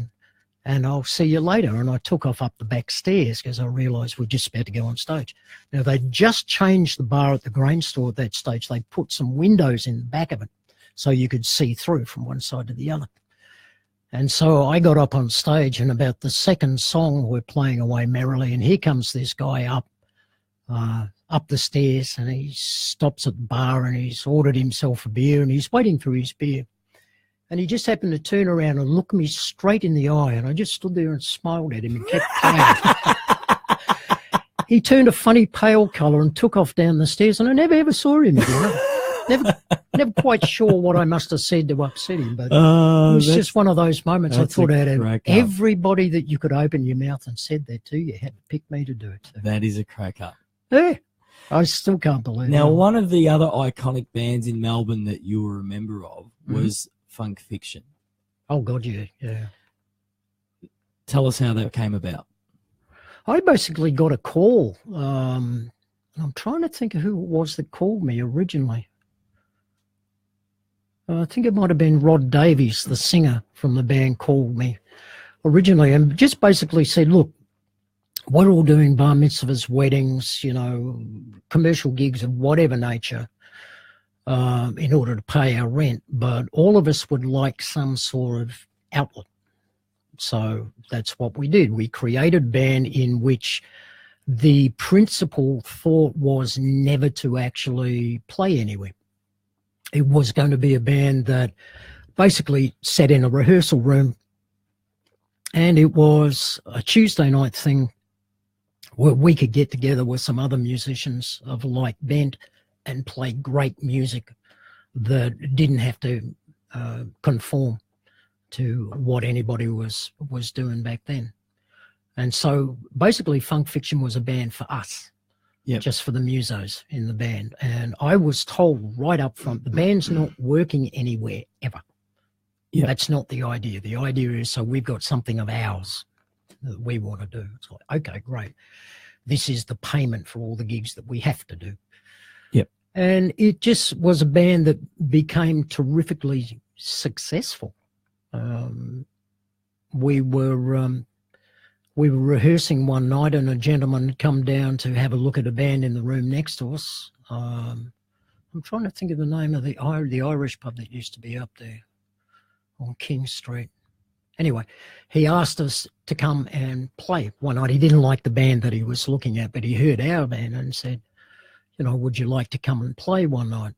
And I'll see you later. And I took off up the back stairs because I realised we're just about to go on stage. Now, they just changed the bar at the grain store at that stage. They put some windows in the back of it so you could see through from one side to the other. And so I got up on stage, and about the second song, we're playing away merrily, and here comes this guy up the stairs, and he stops at the bar, and he's ordered himself a beer, and he's waiting for his beer. And he just happened to turn around and look me straight in the eye, and I just stood there and smiled at him and kept playing. He turned a funny pale colour and took off down the stairs, and I never ever saw him again. Never quite sure what I must have said to upset him, but it was just one of those moments. I thought out of everybody that you could open your mouth and said that to, you had to pick me to do it. So. That is a crack up. Yeah, I still can't believe it. Now, one of the other iconic bands in Melbourne that you were a member of was Funk Fiction. Oh, God, yeah. Tell us how that came about. I basically got a call. I'm trying to think of who it was that called me originally. I think it might have been Rod Davies, the singer from the band, called me originally and just basically said, look, we're all doing bar mitzvahs, weddings, commercial gigs of whatever nature in order to pay our rent, but all of us would like some sort of outlet. So that's what we did. We created a band in which the principal thought was never to actually play anywhere. It was going to be a band that basically sat in a rehearsal room, and it was a Tuesday night thing where we could get together with some other musicians of like bent and play great music that didn't have to conform to what anybody was doing back then. And so basically Funk Fiction was a band for us. Yep. Just for the musos in the band. And I was told right up front, the band's not working anywhere ever. Yep. That's not the idea. The idea is, so we've got something of ours that we want to do. It's like, okay, great. This is the payment for all the gigs that we have to do. Yep. And it just was a band that became terrifically successful. We were rehearsing one night, and a gentleman had come down to have a look at a band in the room next to us. I'm trying to think of the name of the Irish pub that used to be up there on King Street. Anyway, he asked us to come and play one night. He didn't like the band that he was looking at, but he heard our band and said, would you like to come and play one night?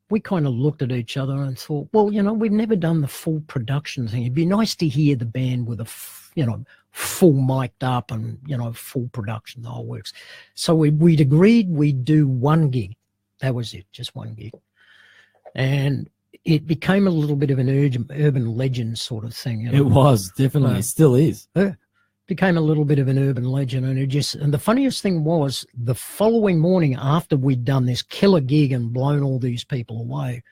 We kind of looked at each other and thought, well, we've never done the full production thing. It'd be nice to hear the band with a, full mic'd up and, full production, the whole works. So we'd agreed we'd do one gig. That was it, just one gig. And it became a little bit of an urban legend sort of thing. It was, definitely. It still is. Became a little bit of an urban legend. And the funniest thing was, the following morning after we'd done this killer gig and blown all these people away,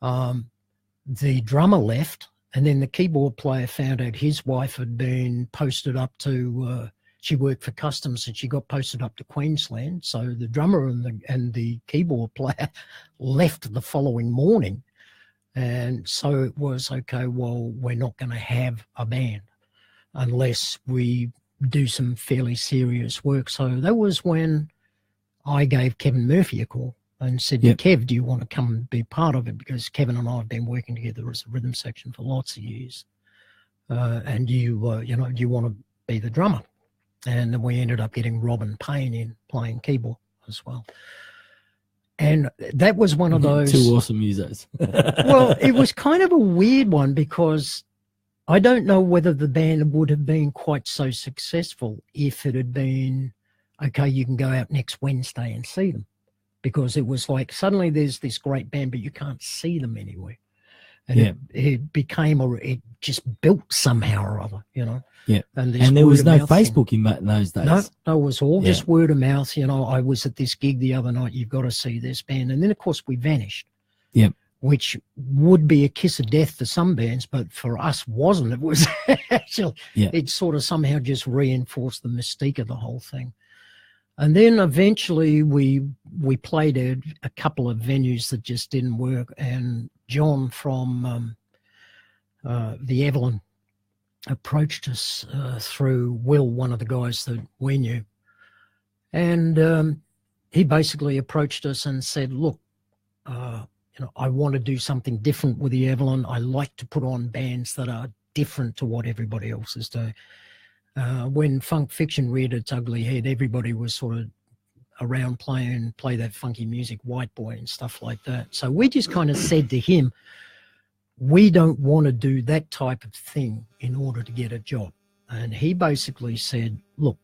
the drummer left. And then the keyboard player found out his wife had been posted up to, she worked for Customs, and she got posted up to Queensland. So the drummer and the keyboard player left the following morning. And so it was, okay, well, we're not going to have a band unless we do some fairly serious work. So that was when I gave Kevin Murphy a call and said, Yep. Kev, do you want to come and be part of it? Because Kevin and I have been working together as a rhythm section for lots of years. And do you want to be the drummer? And then we ended up getting Robin Payne in playing keyboard as well. And that was one of those. Two awesome musos. Well, it was kind of a weird one, because I don't know whether the band would have been quite so successful if it had been, okay, you can go out next Wednesday and see them. Because it was like, suddenly there's this great band, but you can't see them anywhere. and it became, or it just built somehow or other, you know. Yeah. And there was no thing. Facebook in those days. No, it was all just word of mouth. You know, I was at this gig the other night. You've got to see this band. And then, of course, we vanished. Yeah. Which would be a kiss of death for some bands, but for us wasn't. It was actually, it sort of somehow just reinforced the mystique of the whole thing. And then eventually we played a couple of venues that just didn't work. And John from the Evelyn approached us through Will, one of the guys that we knew. And he basically approached us and said, look, you know, I want to do something different with the Evelyn. I like to put on bands that are different to what everybody else is doing. When Funk Fiction reared its ugly head, everybody was sort of around play that funky music, White Boy and stuff like that. So we just kind of said to him, we don't want to do that type of thing in order to get a job. And he basically said, look,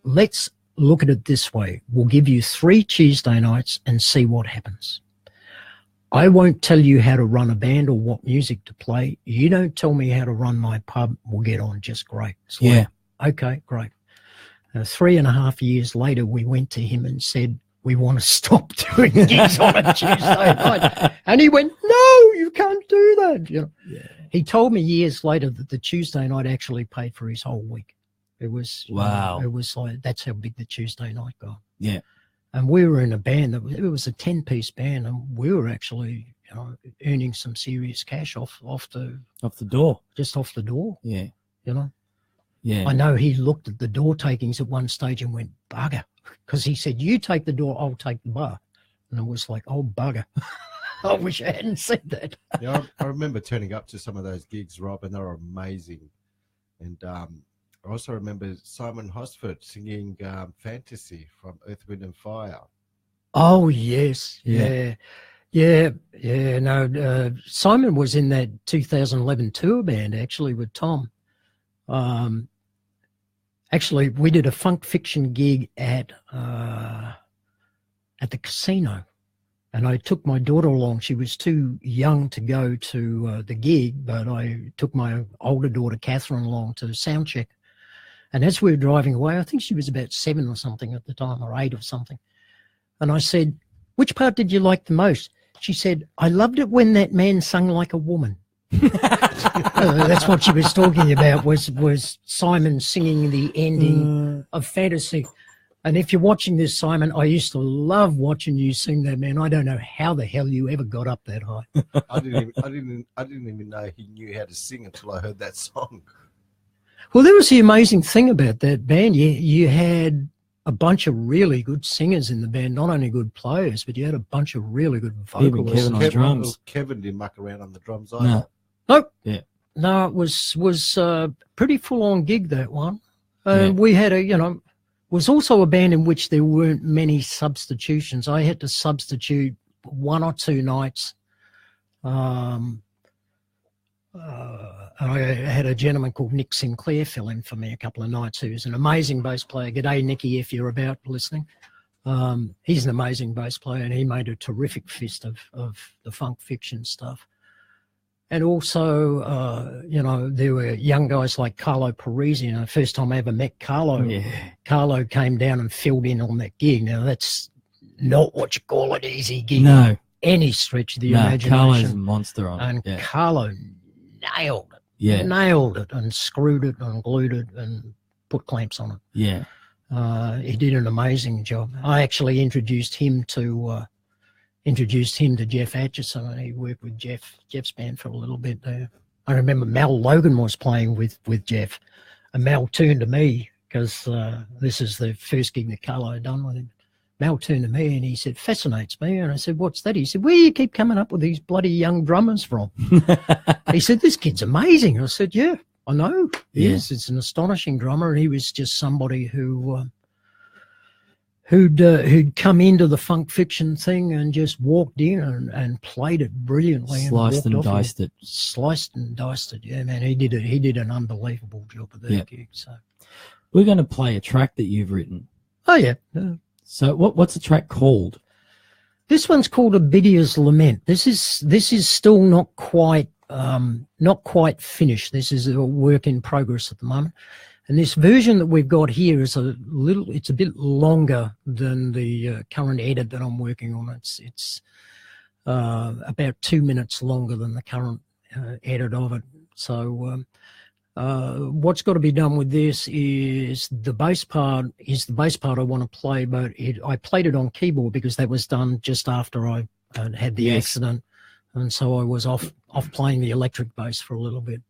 let's look at it this way. We'll give you 3 Tuesday nights and see what happens. I won't tell you how to run a band or what music to play. You don't tell me how to run my pub. We'll get on just great. So okay, great. 3.5 years later, we went to him and said, we want to stop doing gigs on a Tuesday night. And he went, no, you can't do that. You know? He told me years later that the Tuesday night actually paid for his whole week. It was, wow. It was like, that's how big the Tuesday night got. Yeah. And we were in a band it was a 10-piece band, and we were actually, you know, earning some serious cash off the door, just off the door. Yeah, you know. Yeah, I know he looked at the door takings at one stage and went bugger, because he said, "You take the door, I'll take the bar," and it was like, "Oh bugger." I wish I hadn't said that. Yeah, I remember turning up to some of those gigs, Rob, and they were amazing. And I also remember Simon Hosford singing Fantasy from Earth, Wind and Fire. Oh, yes. Yeah. No, Simon was in that 2011 tour band, actually, with Tom. Actually, we did a Funk Fiction gig at the casino. And I took my daughter along. She was too young to go to the gig, but I took my older daughter, Catherine, along to sound check. And as we were driving away, I think she was about 7 or something at the time, or 8 or something. And I said, which part did you like the most? She said, I loved it when that man sung like a woman. That's what she was talking about, was Simon singing the ending of Fantasy. And if you're watching this, Simon, I used to love watching you sing that, man. I don't know how the hell you ever got up that high. I didn't even know he knew how to sing until I heard that song. Well, that was the amazing thing about that band. You had a bunch of really good singers in the band, not only good players, but you had a bunch of really good vocalists. Kevin on drums. Kevin didn't muck around on the drums either. No. Nope. Yeah. No, it was a pretty full-on gig, that one. We had was also a band in which there weren't many substitutions. I had to substitute 1 or 2 nights. I had a gentleman called Nick Sinclair fill in for me a couple of nights, who's an amazing bass player. G'day, Nicky, if you're about listening. He's an amazing bass player, and he made a terrific fist of the Funk Fiction stuff. And also, there were young guys like Carlo Parisi. First time I ever met Carlo, Carlo came down and filled in on that gig. Now, that's not what you call an easy gig. No. Any stretch of the imagination. Carlo's a monster on it. And Carlo nailed it. Yeah. Nailed it and screwed it and glued it and put clamps on it. Yeah. He did an amazing job. I actually introduced him to Jeff Atchison, and he worked with Jeff's band for a little bit there. I remember Mel Logan was playing with Jeff, and Mel turned to me, because this is the first gig that Carlo had done with him. Mel turned to me and he said, fascinates me. And I said, what's that? He said, where do you keep coming up with these bloody young drummers from? He said, this kid's amazing. I said, yeah, I know. Yes, it's an astonishing drummer. And he was just somebody who'd come into the Funk Fiction thing and just walked in and played it brilliantly. Sliced and diced it. Sliced and diced it. Yeah, man, he did an unbelievable job of that gig. So we're going to play a track that you've written. Oh, yeah. So what's the track called? This one's called Ovidia's Lament. This is still not quite finished. This is a work in progress at the moment. And this version that we've got here is it's a bit longer than the current edit that I'm working on. It's about 2 minutes longer than the current edit of it. So what's got to be done with this is the bass part I want to play, but I played it on keyboard because that was done just after I had the accident, and so I was off playing the electric bass for a little bit.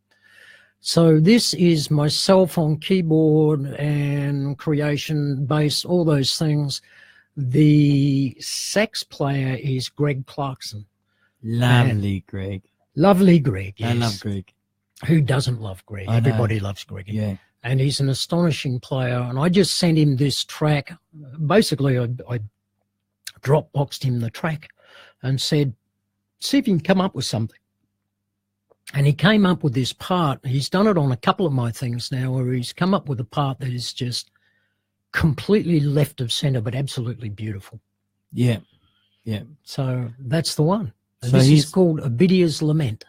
So this is myself on keyboard and creation, bass, all those things. The sax player is Greg Clarkson. Lovely Greg. Lovely Greg, yes. I love Greg. Who doesn't love Greg? Everybody loves Greg. Yeah. And he's an astonishing player. And I just sent him this track. Basically, I Dropboxed him the track and said, see if you can come up with something. And he came up with this part. He's done it on a couple of my things now, where he's come up with a part that is just completely left of center, but absolutely beautiful. Yeah. Yeah. So that's the one. And So this he's is called Ovidia's Lament.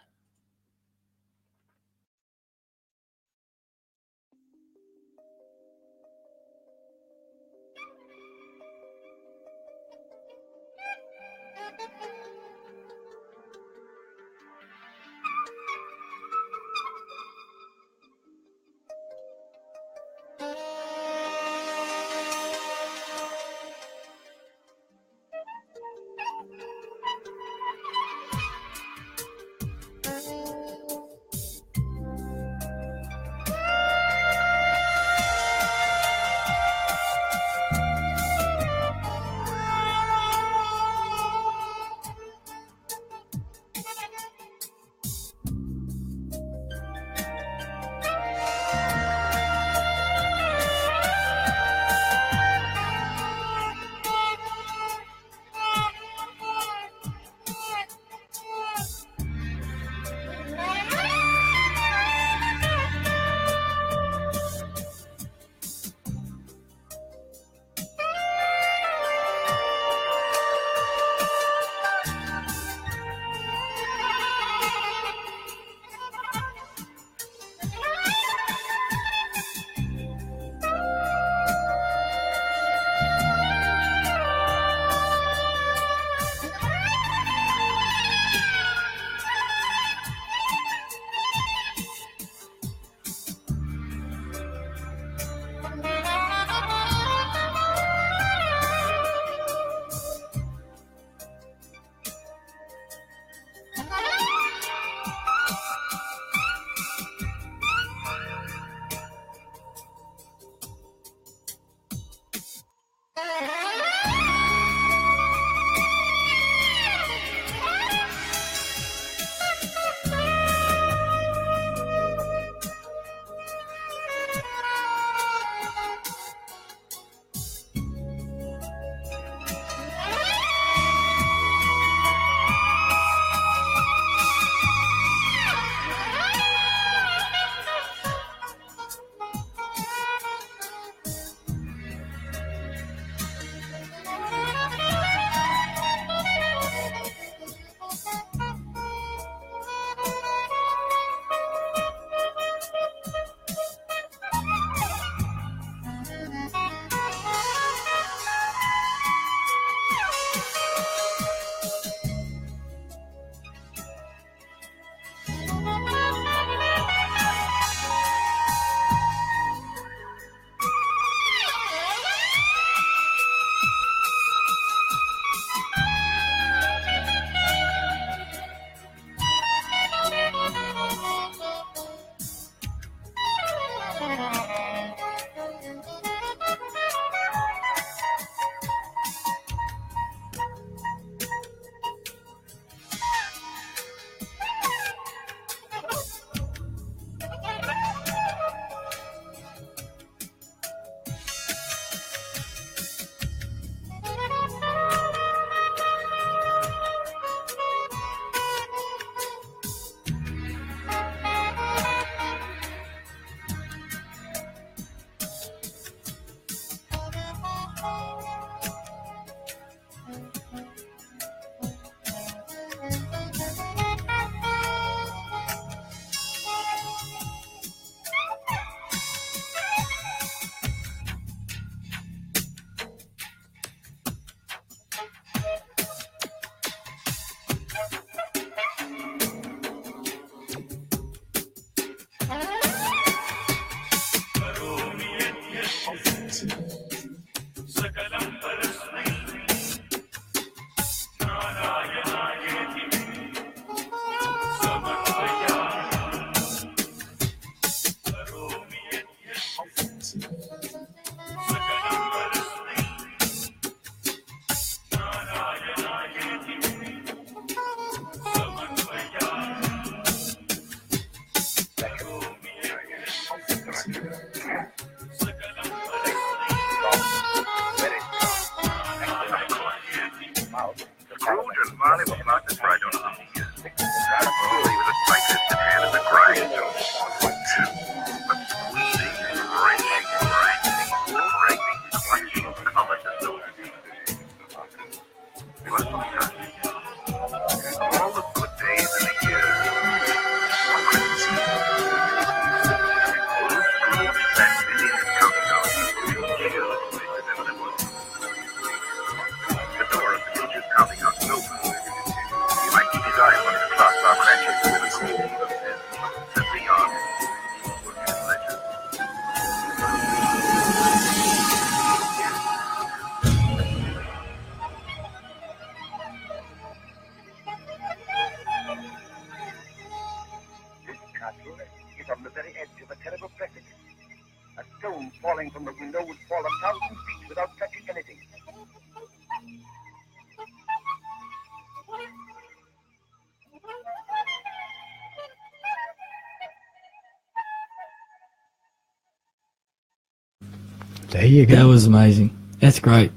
There you go. That was amazing. That's great.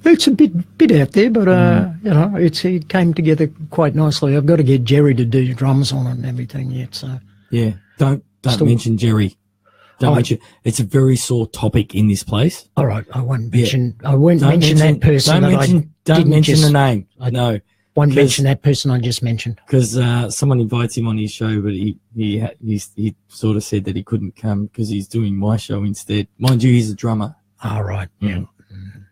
It's a bit out there, but you know, it came together quite nicely. I've got to get Jerry to do drums on it and everything yet. So Yeah. Don't mention Jerry. Don't mention. It's a very sore topic in this place. All right, I won't mention. I won't mention that person. Don't mention the name. I know. Won't mention that person I just mentioned. Because someone invites him on his show, but he sort of said that he couldn't come because he's doing my show instead. Mind you, he's a drummer. All right. Yeah.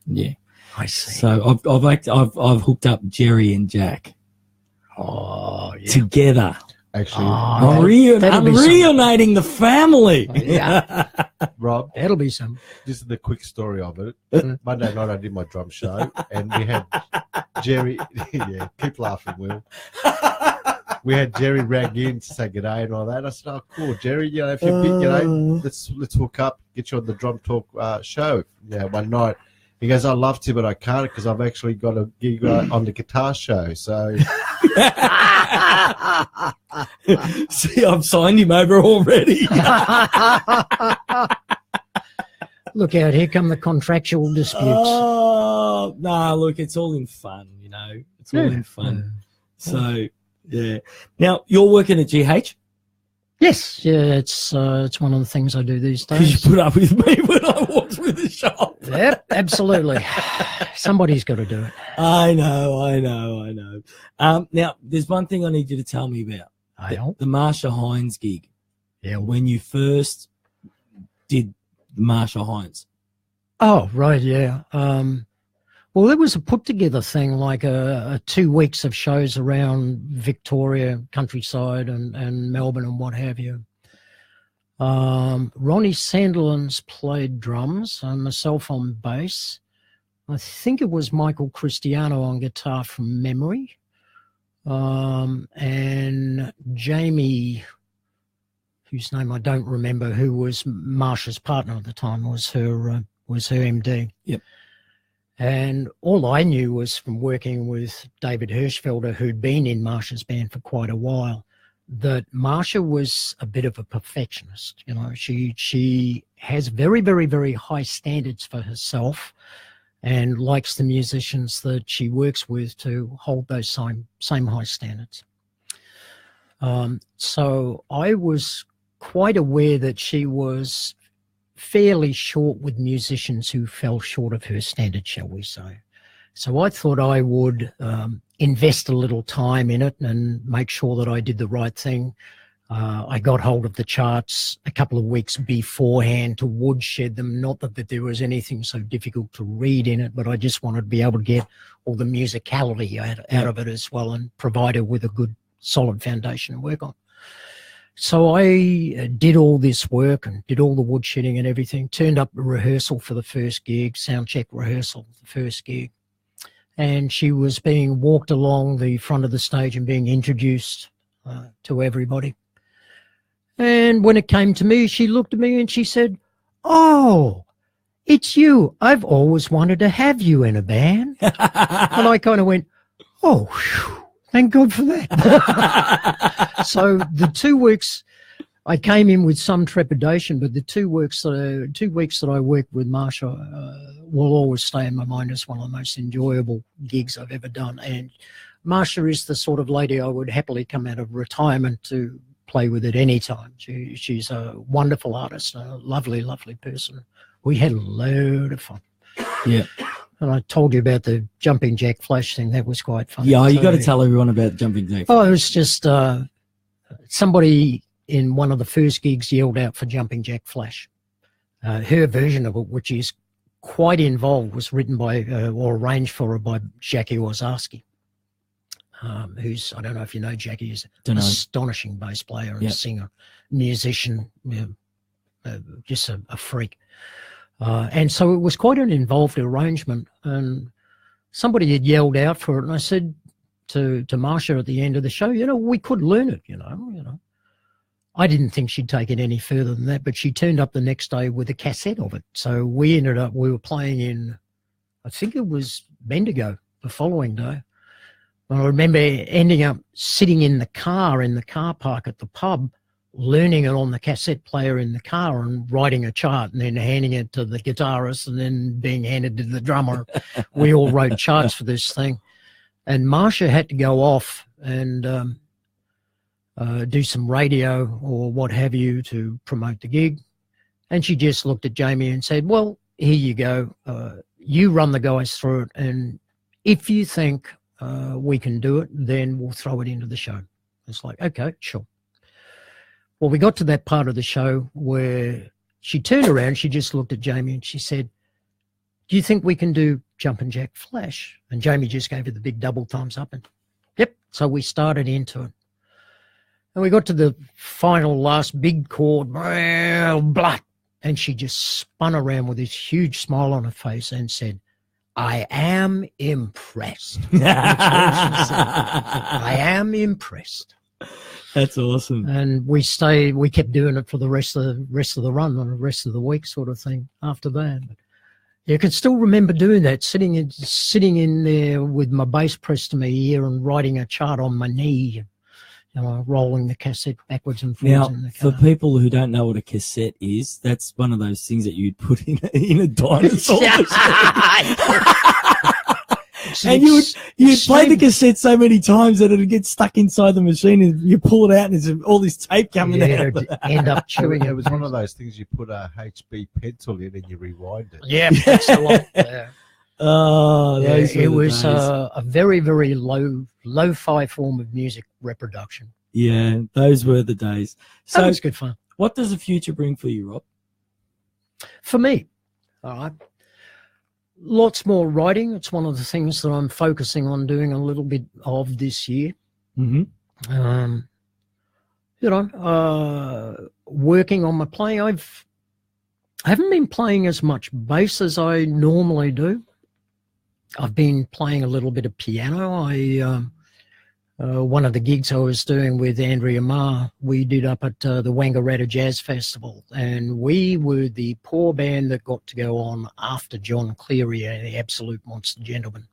Yeah. I see. So I've hooked up Jerry and Jack. Oh, yeah. Together. Actually, I'm reuniting the family. Yeah. Rob, That'll be some. this is the quick story of it. Monday night I did my drum show and we had Jerry. Yeah, keep laughing, Will. We had Jerry rang in to say good day and all that. I said, "Oh, cool, Jerry. You know, if you're big, you know, let's hook up, get you on the Drum Talk show." Yeah, one night. He goes, "I'd love to, but I can't because I've actually got a gig on the guitar show." So, see, I've signed him over already. Look out! Here come the contractual disputes. Oh no! Look, it's all in fun, you know. It's all in fun. So, yeah. Now you're working at GH. Yes, yeah, it's one of the things I do these Because days. you put up with me when I walked through the shop. Yep, absolutely. Somebody's got to do it. I know. Now, there's one thing I need you to tell me about. The Marsha Hines gig. Yeah. When you first did the Marsha Hines. Oh, right, yeah. Well, it was a put-together thing, like a 2 weeks of shows around Victoria, countryside, and Melbourne and what have you. Ronnie Sandilands played drums and myself on bass. I think it was Michael Cristiano on guitar from memory. And Jamie, whose name I don't remember, who was Marsha's partner at the time, was her MD. Yep. And all I knew was from working with David Hirschfelder, who'd been in Marsha's band for quite a while, that Marsha was a bit of a perfectionist. You know, she has very, very, very high standards for herself and likes the musicians that she works with to hold those same high standards. So I was quite aware that she was fairly short with musicians who fell short of her standard, shall we say. So I thought I would invest a little time in it and make sure that I did the right thing. I got hold of the charts a couple of weeks beforehand to woodshed them. Not that there was anything so difficult to read in it, but I just wanted to be able to get all the musicality out of it as well and provide her with a good, solid foundation to work on. So I did all this work and did all the woodshedding and everything, turned up a rehearsal for the first gig, sound check rehearsal, the first gig. And she was being walked along the front of the stage and being introduced to everybody. And when it came to me, she looked at me and she said, "Oh, it's you. I've always wanted to have you in a band." And I kind of went, "Oh, whew. Thank God for that." So the 2 weeks, I came in with some trepidation, but the 2 weeks that I worked with Marsha will always stay in my mind as one of the most enjoyable gigs I've ever done. And Marsha is the sort of lady I would happily come out of retirement to play with at any time. She's a wonderful artist, a lovely, lovely person. We had a load of fun. Yeah. And I told you about the jumping jack flash thing. That was quite fun. Yeah, you got to tell everyone about jumping jack. Oh, it was just somebody in one of the first gigs yelled out for jumping jack flash. Her version of it, which is quite involved, was written by or arranged for her by Jackie Wazowski, who's, I don't know if you know Jackie, is an astonishing bass player and singer, musician, just a freak. And so it was quite an involved arrangement, and somebody had yelled out for it, and I said to Marsha at the end of the show, we could learn it, you know. I didn't think she'd take it any further than that, but she turned up the next day with a cassette of it. So we were playing in, I think it was Bendigo the following day. And I remember ending up sitting in the car park at the pub, learning it on the cassette player in the car and writing a chart and then handing it to the guitarist and then being handed to the drummer. We all wrote charts for this thing. And Marsha had to go off and do some radio or what have you to promote the gig. And she just looked at Jamie and said, well, here you go. You run the guys through it. And if you think we can do it, then we'll throw it into the show. It's like, okay, sure. Well, we got to that part of the show where she turned around, she just looked at Jamie and she said, do you think we can do Jumpin' Jack Flash? And Jamie just gave her the big double thumbs up and, yep. So we started into it. And we got to the final last big chord, blah, and she just spun around with this huge smile on her face and said, I am impressed. That's what she said. I am impressed. That's awesome. And we kept doing it for the rest of the run and the rest of the week sort of thing after that. But you can still remember doing that, sitting in there with my bass pressed to my ear and writing a chart on my knee, you know, rolling the cassette backwards and forwards in the car. For people who don't know what a cassette is, that's one of those things that you'd put in a dinosaur and you'd play the cassette so many times that it'd get stuck inside the machine and you pull it out and there's all this tape coming out. It'd end up chewing It was one of those things you put a HB pencil in and you rewind it. Yeah, that's the one. Yeah. Oh, it was a very, very lo-fi form of music reproduction. Yeah, those were the days. So that was good fun. What does the future bring for you, Rob? For me, all right, lots more writing. It's one of the things that I'm focusing on doing a little bit of this year. Mm-hmm. Working on my playing. I haven't been playing as much bass as I normally do. I've been playing a little bit of piano. One of the gigs I was doing with Andrea Ma, we did up at the Wangaratta Jazz Festival, and we were the poor band that got to go on after John Cleary, the Absolute Monster Gentleman.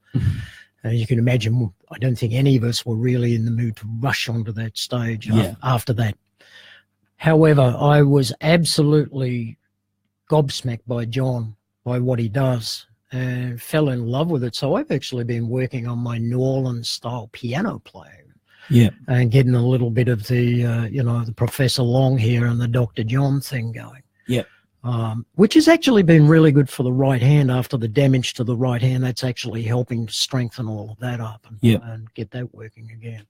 As you can imagine, I don't think any of us were really in the mood to rush onto that stage after that. However, I was absolutely gobsmacked by John, by what he does, and fell in love with it. So I've actually been working on my New Orleans style piano playing, and getting a little bit of the the Professor Long here and the Dr. John thing going, which has actually been really good for the right hand. After the damage to the right hand, that's actually helping strengthen all of that up and get that working again.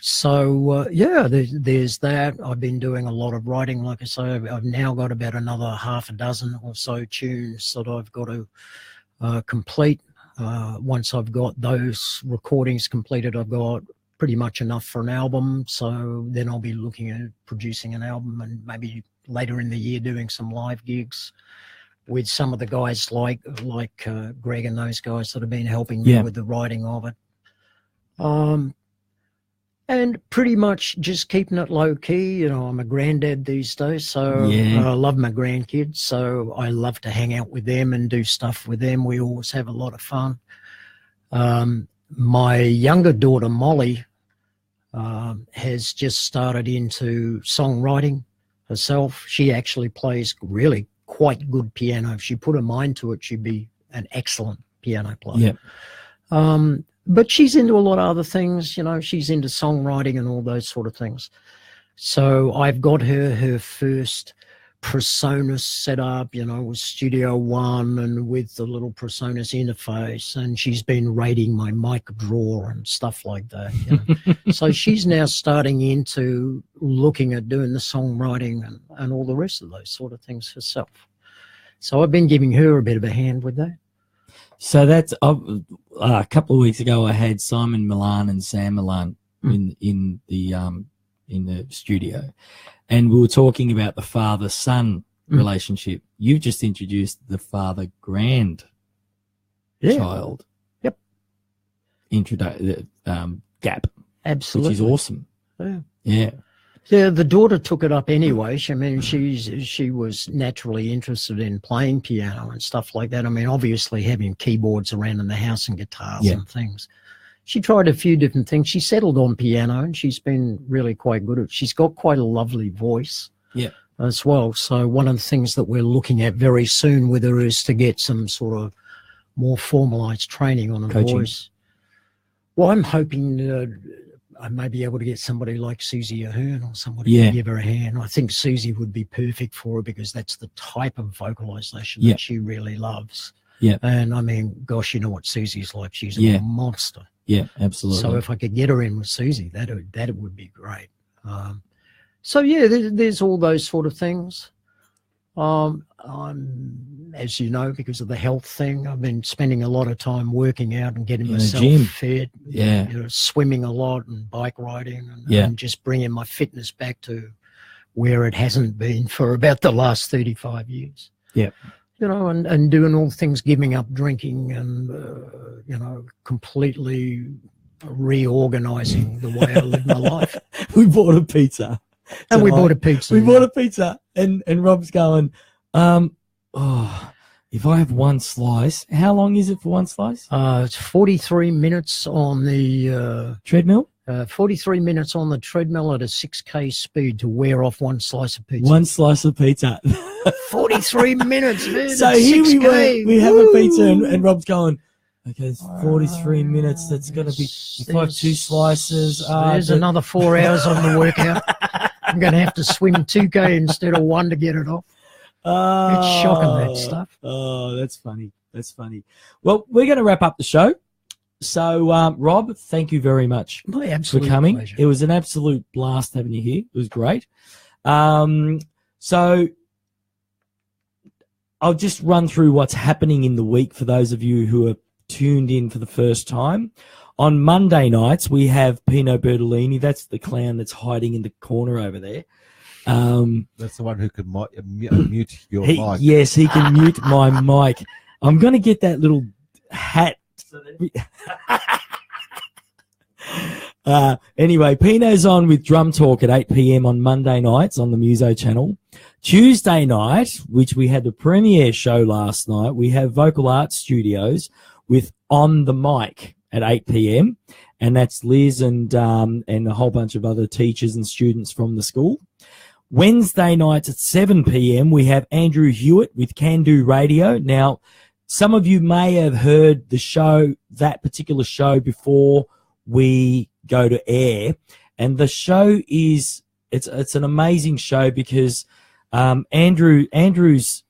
So, there's that. I've been doing a lot of writing. Like I say, I've now got about another half a dozen or so tunes that I've got to complete. Once I've got those recordings completed, I've got pretty much enough for an album. So then I'll be looking at producing an album and maybe later in the year doing some live gigs with some of the guys like Greg and those guys that have been helping me with the writing of it. And pretty much just keeping it low key. You know, I'm a granddad these days, so I love my grandkids. So I love to hang out with them and do stuff with them. We always have a lot of fun. My younger daughter, Molly, has just started into songwriting herself. She actually plays really quite good piano. If she put her mind to it, she'd be an excellent piano player. But she's into a lot of other things, you know, she's into songwriting and all those sort of things. So I've got her first PreSonus set up, you know, with Studio One and with the little PreSonus interface, and she's been rating my mic drawer and stuff like that. You know? So she's now starting into looking at doing the songwriting and all the rest of those sort of things herself. So I've been giving her a bit of a hand with that. So that's a couple of weeks ago. I had Simon Milan and Sam Milan in the studio, and we were talking about the father-son relationship. You've just introduced the father-grand child. Gap. Absolutely, which is awesome. Yeah, the daughter took it up anyway. She was naturally interested in playing piano and stuff like that. I mean, obviously having keyboards around in the house and guitars and things she tried a few different things. She settled on piano, and she's been really quite good at it. She's got quite a lovely voice as well. So one of the things that we're looking at very soon with her is to get some sort of more formalized training on her voice. Well, I'm hoping I may be able to get somebody like Susie Ahern or somebody to give her a hand. I think Susie would be perfect for her because that's the type of vocalization that she really loves. Yeah. And I mean, gosh, you know what Susie's like. She's a monster. Yeah, absolutely. So if I could get her in with Susie, that would be great. So yeah, there's all those sort of things. As you know, because of the health thing, I've been spending a lot of time working out and getting myself fit. Yeah, you know, swimming a lot and bike riding, and just bringing my fitness back to where it hasn't been for about the last 35 years. Yeah, you know, and doing all things, giving up drinking, and you know, completely reorganizing the way I live my life. We bought a pizza. And we bought a pizza. We bought a pizza, and Rob's going, if I have one slice, how long is it for one slice? It's 43 minutes on the treadmill. 43 minutes on the treadmill at a 6K speed to wear off one slice of pizza. One slice of pizza. 43 minutes, man. So here 6K. we have a pizza, and Rob's going, okay, it's 43 minutes. That's going to be, if I have two slices. There's another 4 hours on the workout. I'm going to have to swim 2K instead of one to get it off. It's shocking, that stuff. Oh, that's funny. That's funny. Well, we're going to wrap up the show. So, Rob, thank you very much for coming. Pleasure. It was an absolute blast having you here. It was great. So I'll just run through what's happening in the week for those of you who are tuned in for the first time. On Monday nights, we have Pino Bertolini. That's the clown that's hiding in the corner over there. That's the one who can mute your mic. Yes, he can mute my mic. I'm going to get that little hat. Anyway, Pino's on with Drum Talk at 8 p.m. on Monday nights on the Muso channel. Tuesday night, which we had the premiere show last night, we have Vocal Arts Studios with On the Mic at 8 p.m. And that's Liz and a whole bunch of other teachers and students from the school. Wednesday nights at 7 p.m. we have Andrew Hewitt with Can Do Radio. Now, some of you may have heard the show, that particular show, before we go to air. And the show is, it's an amazing show because Andrew's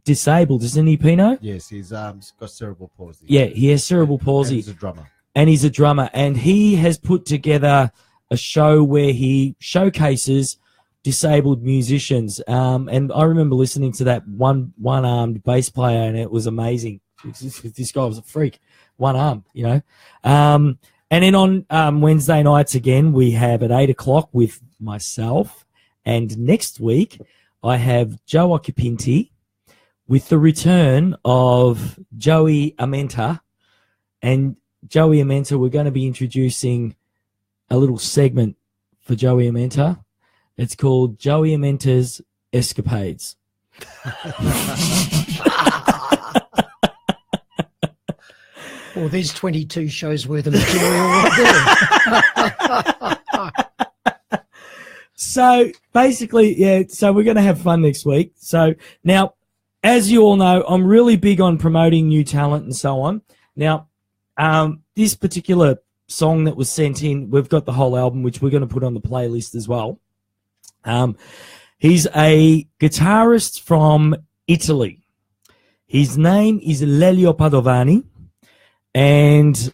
disabled, isn't he, Pino? Yes, he's got cerebral palsy. Yeah, he has cerebral palsy. And he's a drummer. And he's a drummer. And he has put together a show where he showcases disabled musicians. And I remember listening to that one-armed bass player, and it was amazing. This guy was a freak. One arm, you know. And then on Wednesday nights again, we have at 8 o'clock with myself. And next week, I have Joe Occupinti with the return of Joey Amenta. And Joey Amenta, we're going to be introducing a little segment for Joey Amenta. It's called Joey Amenta's Escapades. Well, there's 22 shows worth of material right there. So basically, yeah, so we're going to have fun next week. So now, as you all know, I'm really big on promoting new talent and so on. Now, this particular song that was sent in, we've got the whole album, which we're going to put on the playlist as well. He's a guitarist from Italy. His name is Lelio Padovani, and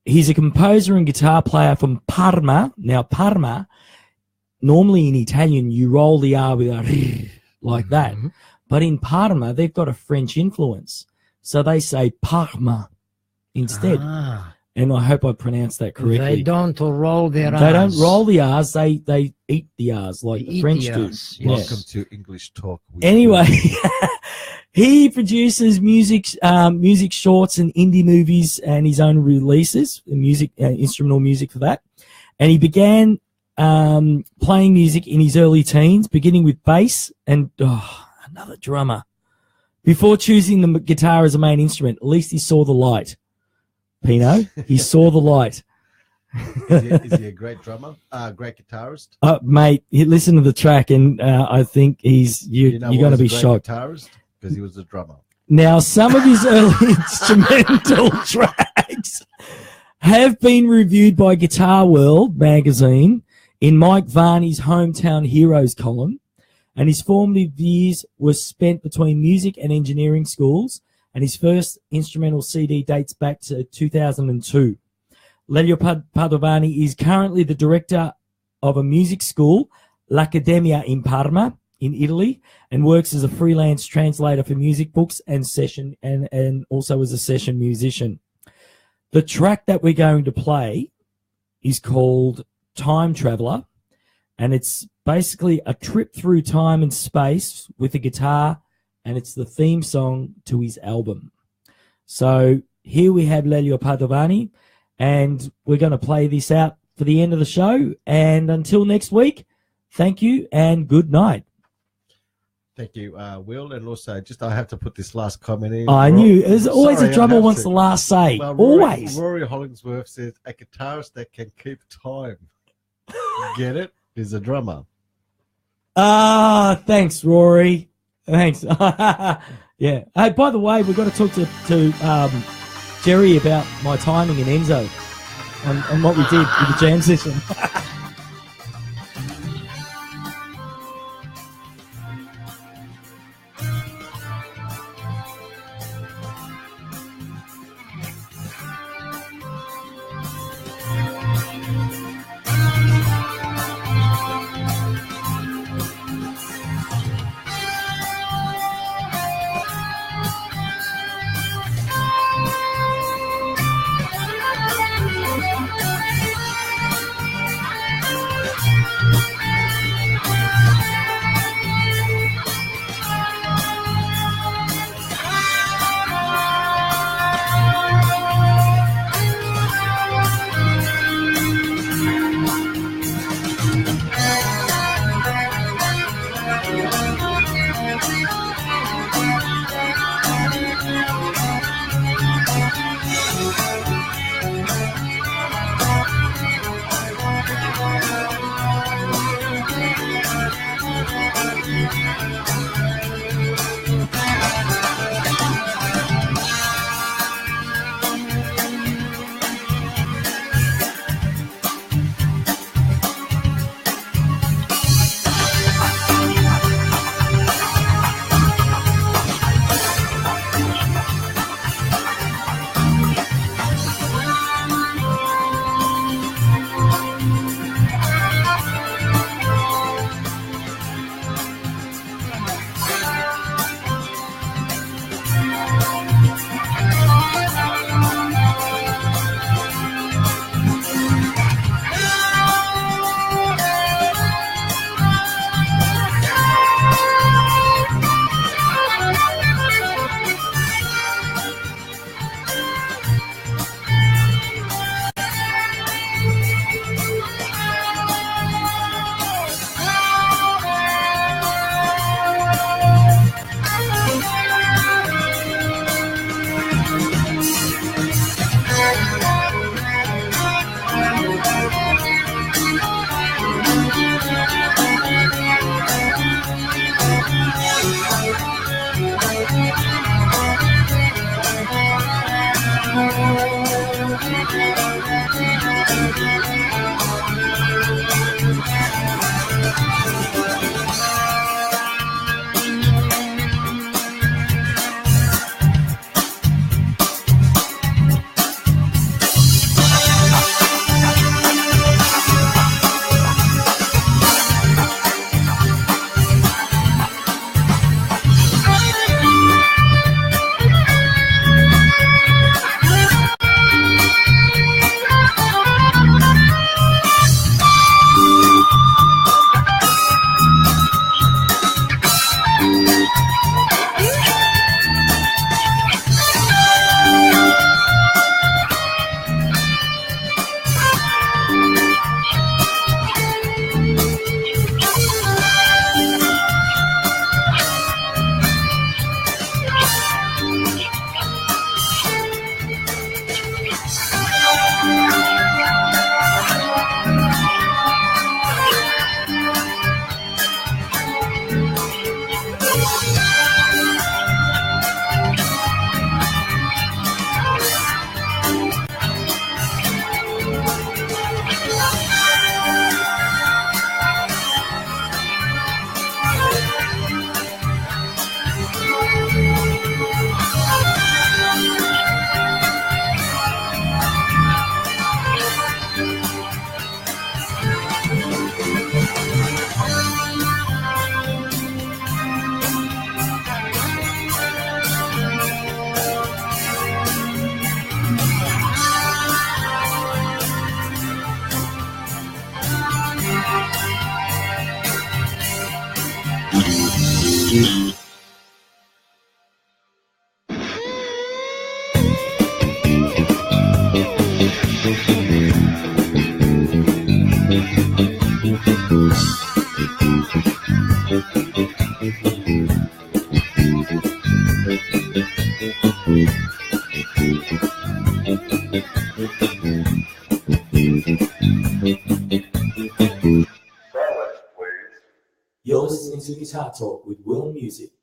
he's a composer and guitar player from Parma. Now, Parma, normally in Italian, you roll the R with a R like that. Mm-hmm. But in Parma, they've got a French influence. So they say Parma instead. And I hope I pronounced that correctly. They don't roll their R's. They don't roll the R's. They eat the R's like the French do. Yes. Welcome to English Talk. Anyway, he produces music shorts and indie movies and his own releases, instrumental music for that. And he began playing music in his early teens, beginning with bass and another drummer. Before choosing the guitar as a main instrument, at least he saw the light. Pino. He saw the light. Is he a great drummer? Great guitarist? Mate, listen to the track, and I think you're going to be shocked. Guitarist because he was a drummer. Now, some of his early instrumental tracks have been reviewed by Guitar World magazine in Mike Varney's Hometown Heroes column, and his formative years were spent between music and engineering schools, and his first instrumental CD dates back to 2002. Lelio Padovani is currently the director of a music school, L'Accademia in Parma, in Italy, and works as a freelance translator for music books and also as a session musician. The track that we're going to play is called Time Traveler, and it's basically a trip through time and space with a guitar, and it's the theme song to his album. So here we have Lelio Padovani, and we're going to play this out for the end of the show. And until next week, thank you and good night. Thank you, Will. And also, I have to put this last comment in. I knew. There's always a drummer wants the last say. Well, always. Rory Hollingsworth says, a guitarist that can keep time. Get it? Is a drummer. Thanks, Rory. Thanks. Yeah. Hey, by the way, we've got to talk to Jerry about my timing and Enzo on what we did with the jam session. Talk with Will Musig.